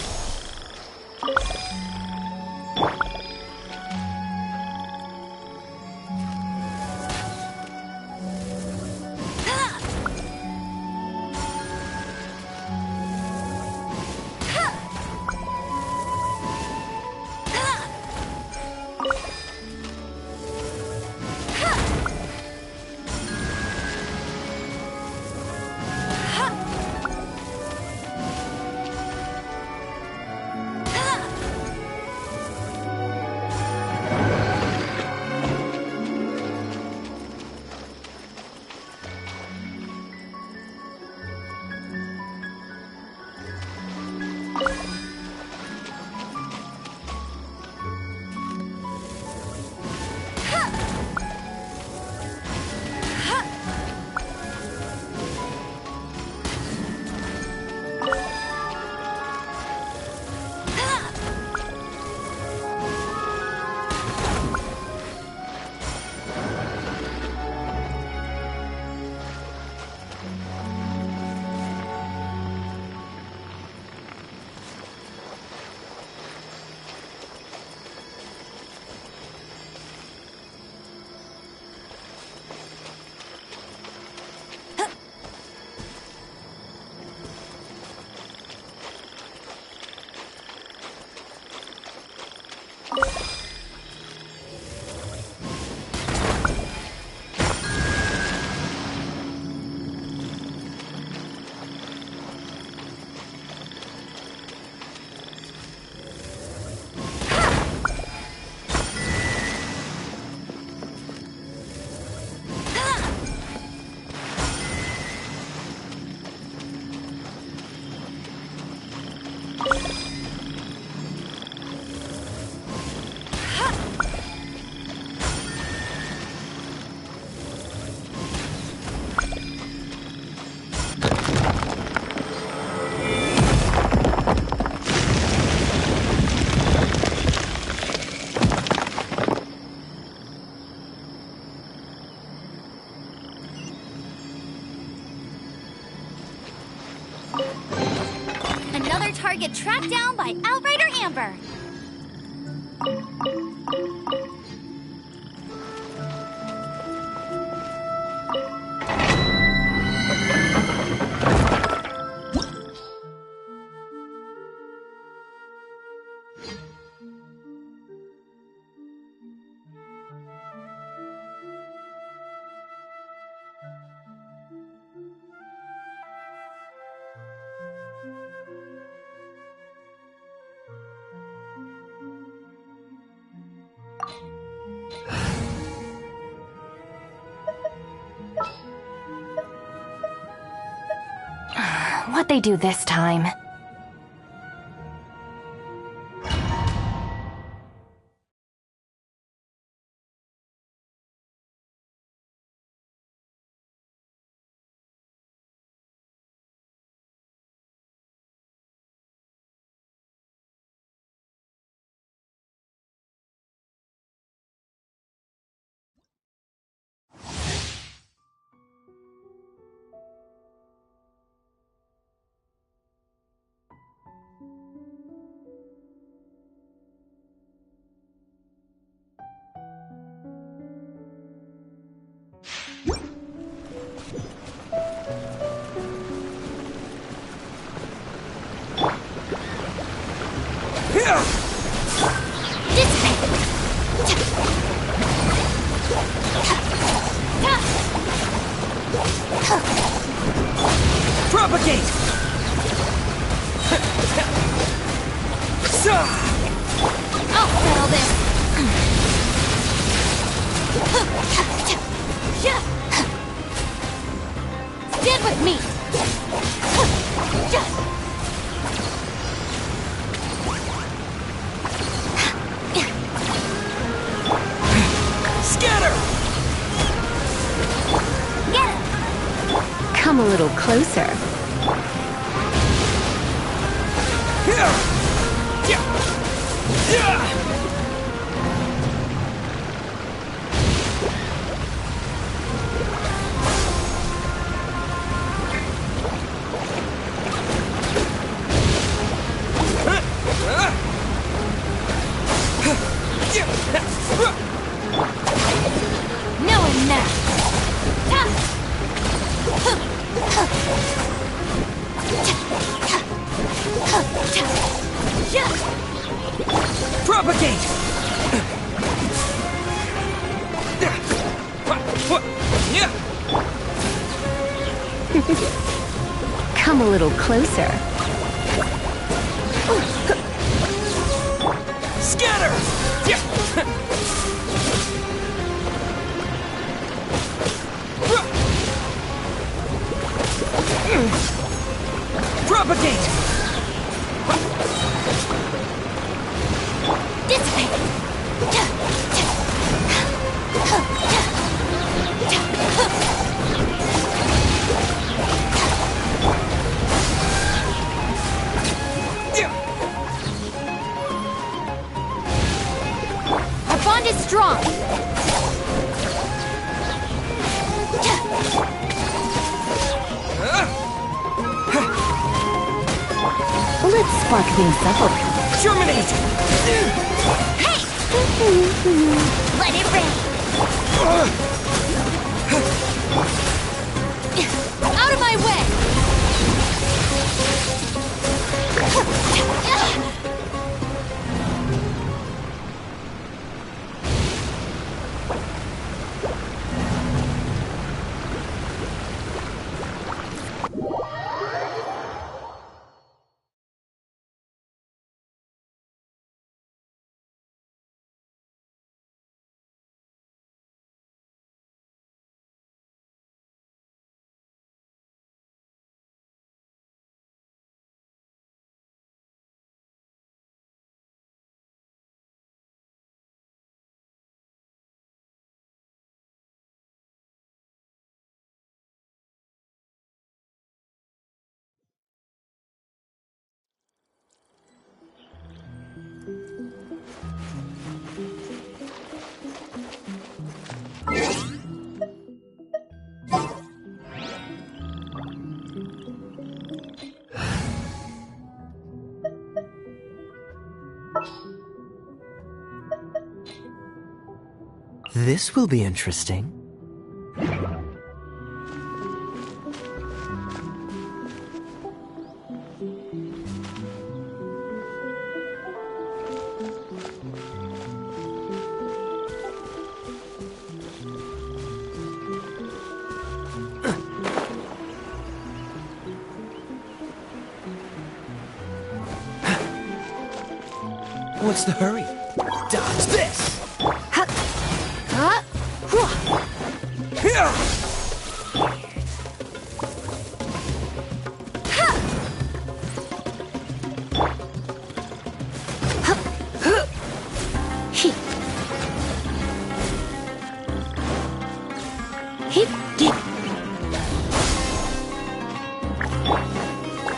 Target tracked down by Outrider Amber. What'd they do this time? Propagate! I'll settle this. Stand with me. Scatter! Come a little closer. No and now. Propagate! Come a little closer. Scatter! Propagate! Our bond is strong. Let's spark things up. Germinate! Hey! Let it rain. Out of my way! This will be interesting. What's the hurry? Dodge this!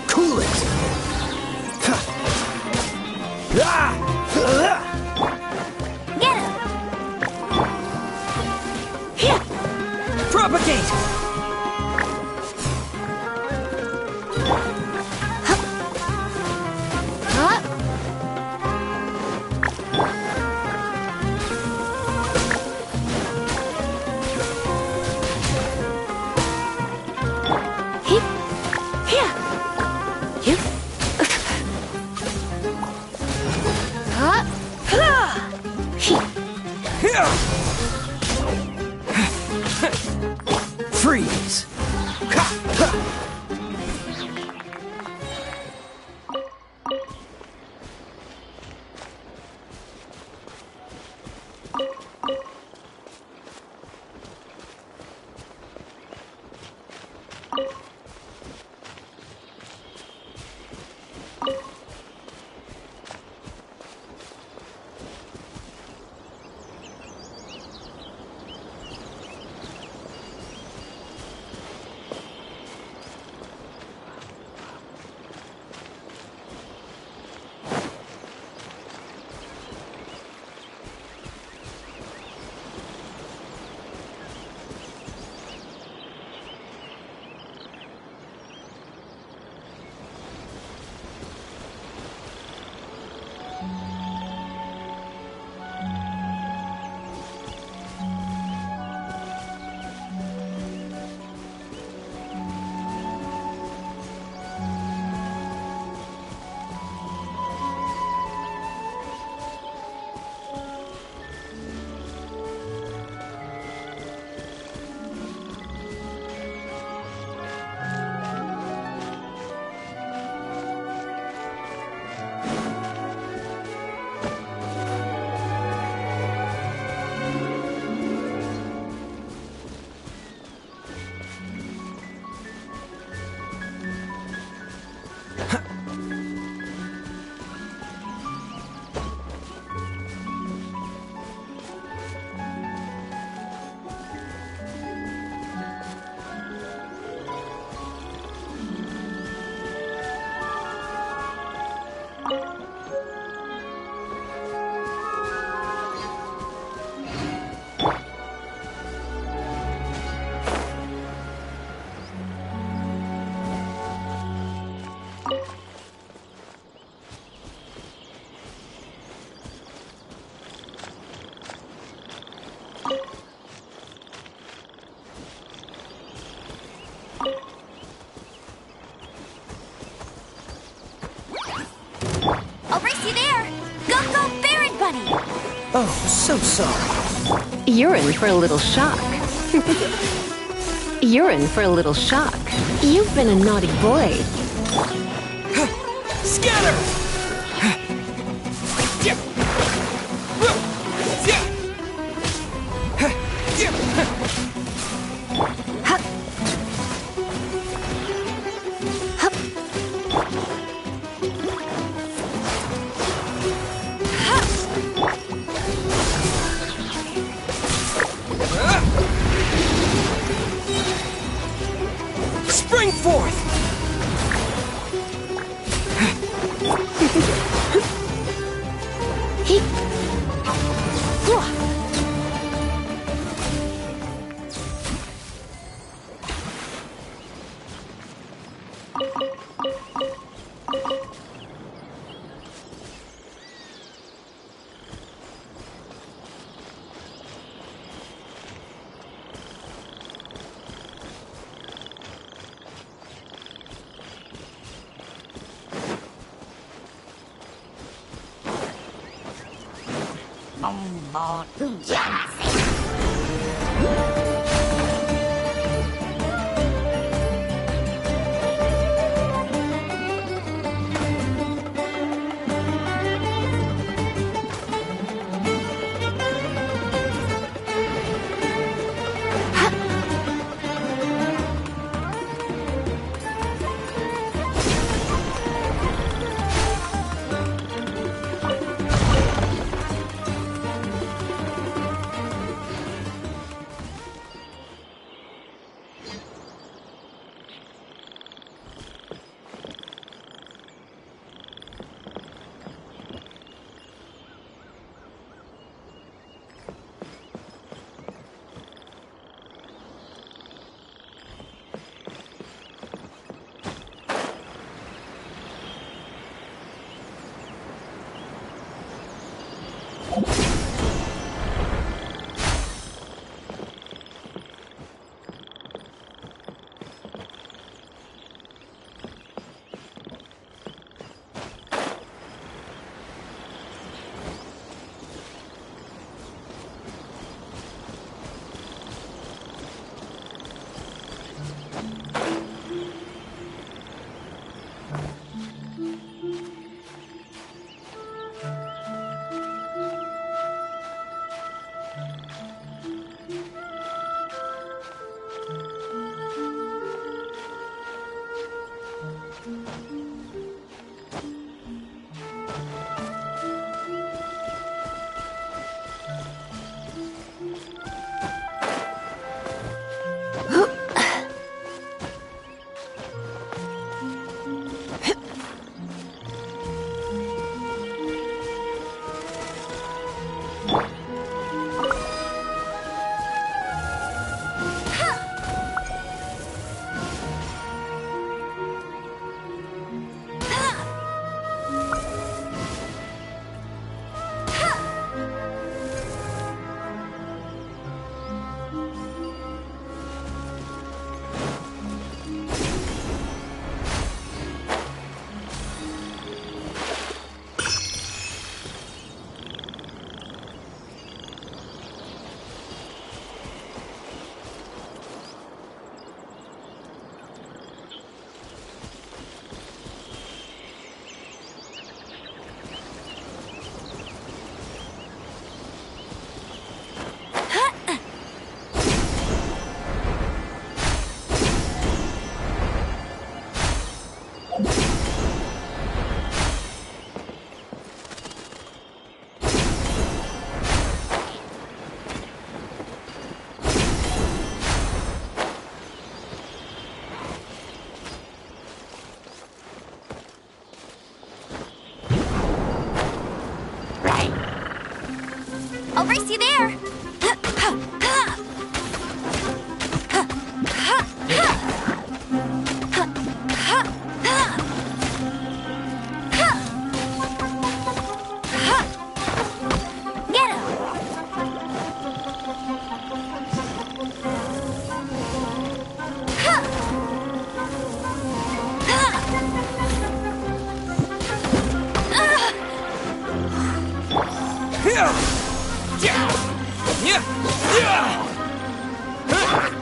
Cool it! Get him! Propagate! Freeze! I'll race you there! Go, go, Baron Bunny! Oh, so sorry. You're in for a little shock. You're in for a little shock. You've been a naughty boy. Scatter! Spring forth! I'll race you there! Get him!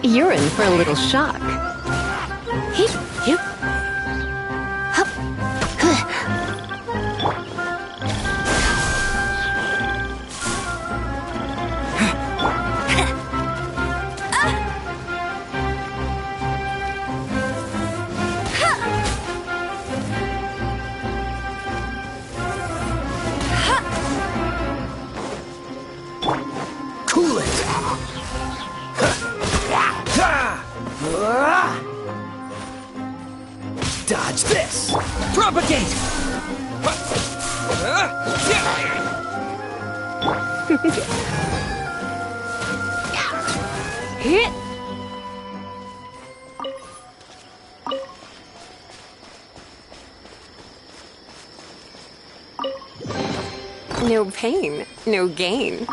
You're in for a little shock. Cool it! Dodge this! Propagate! Hit! No pain, no gain.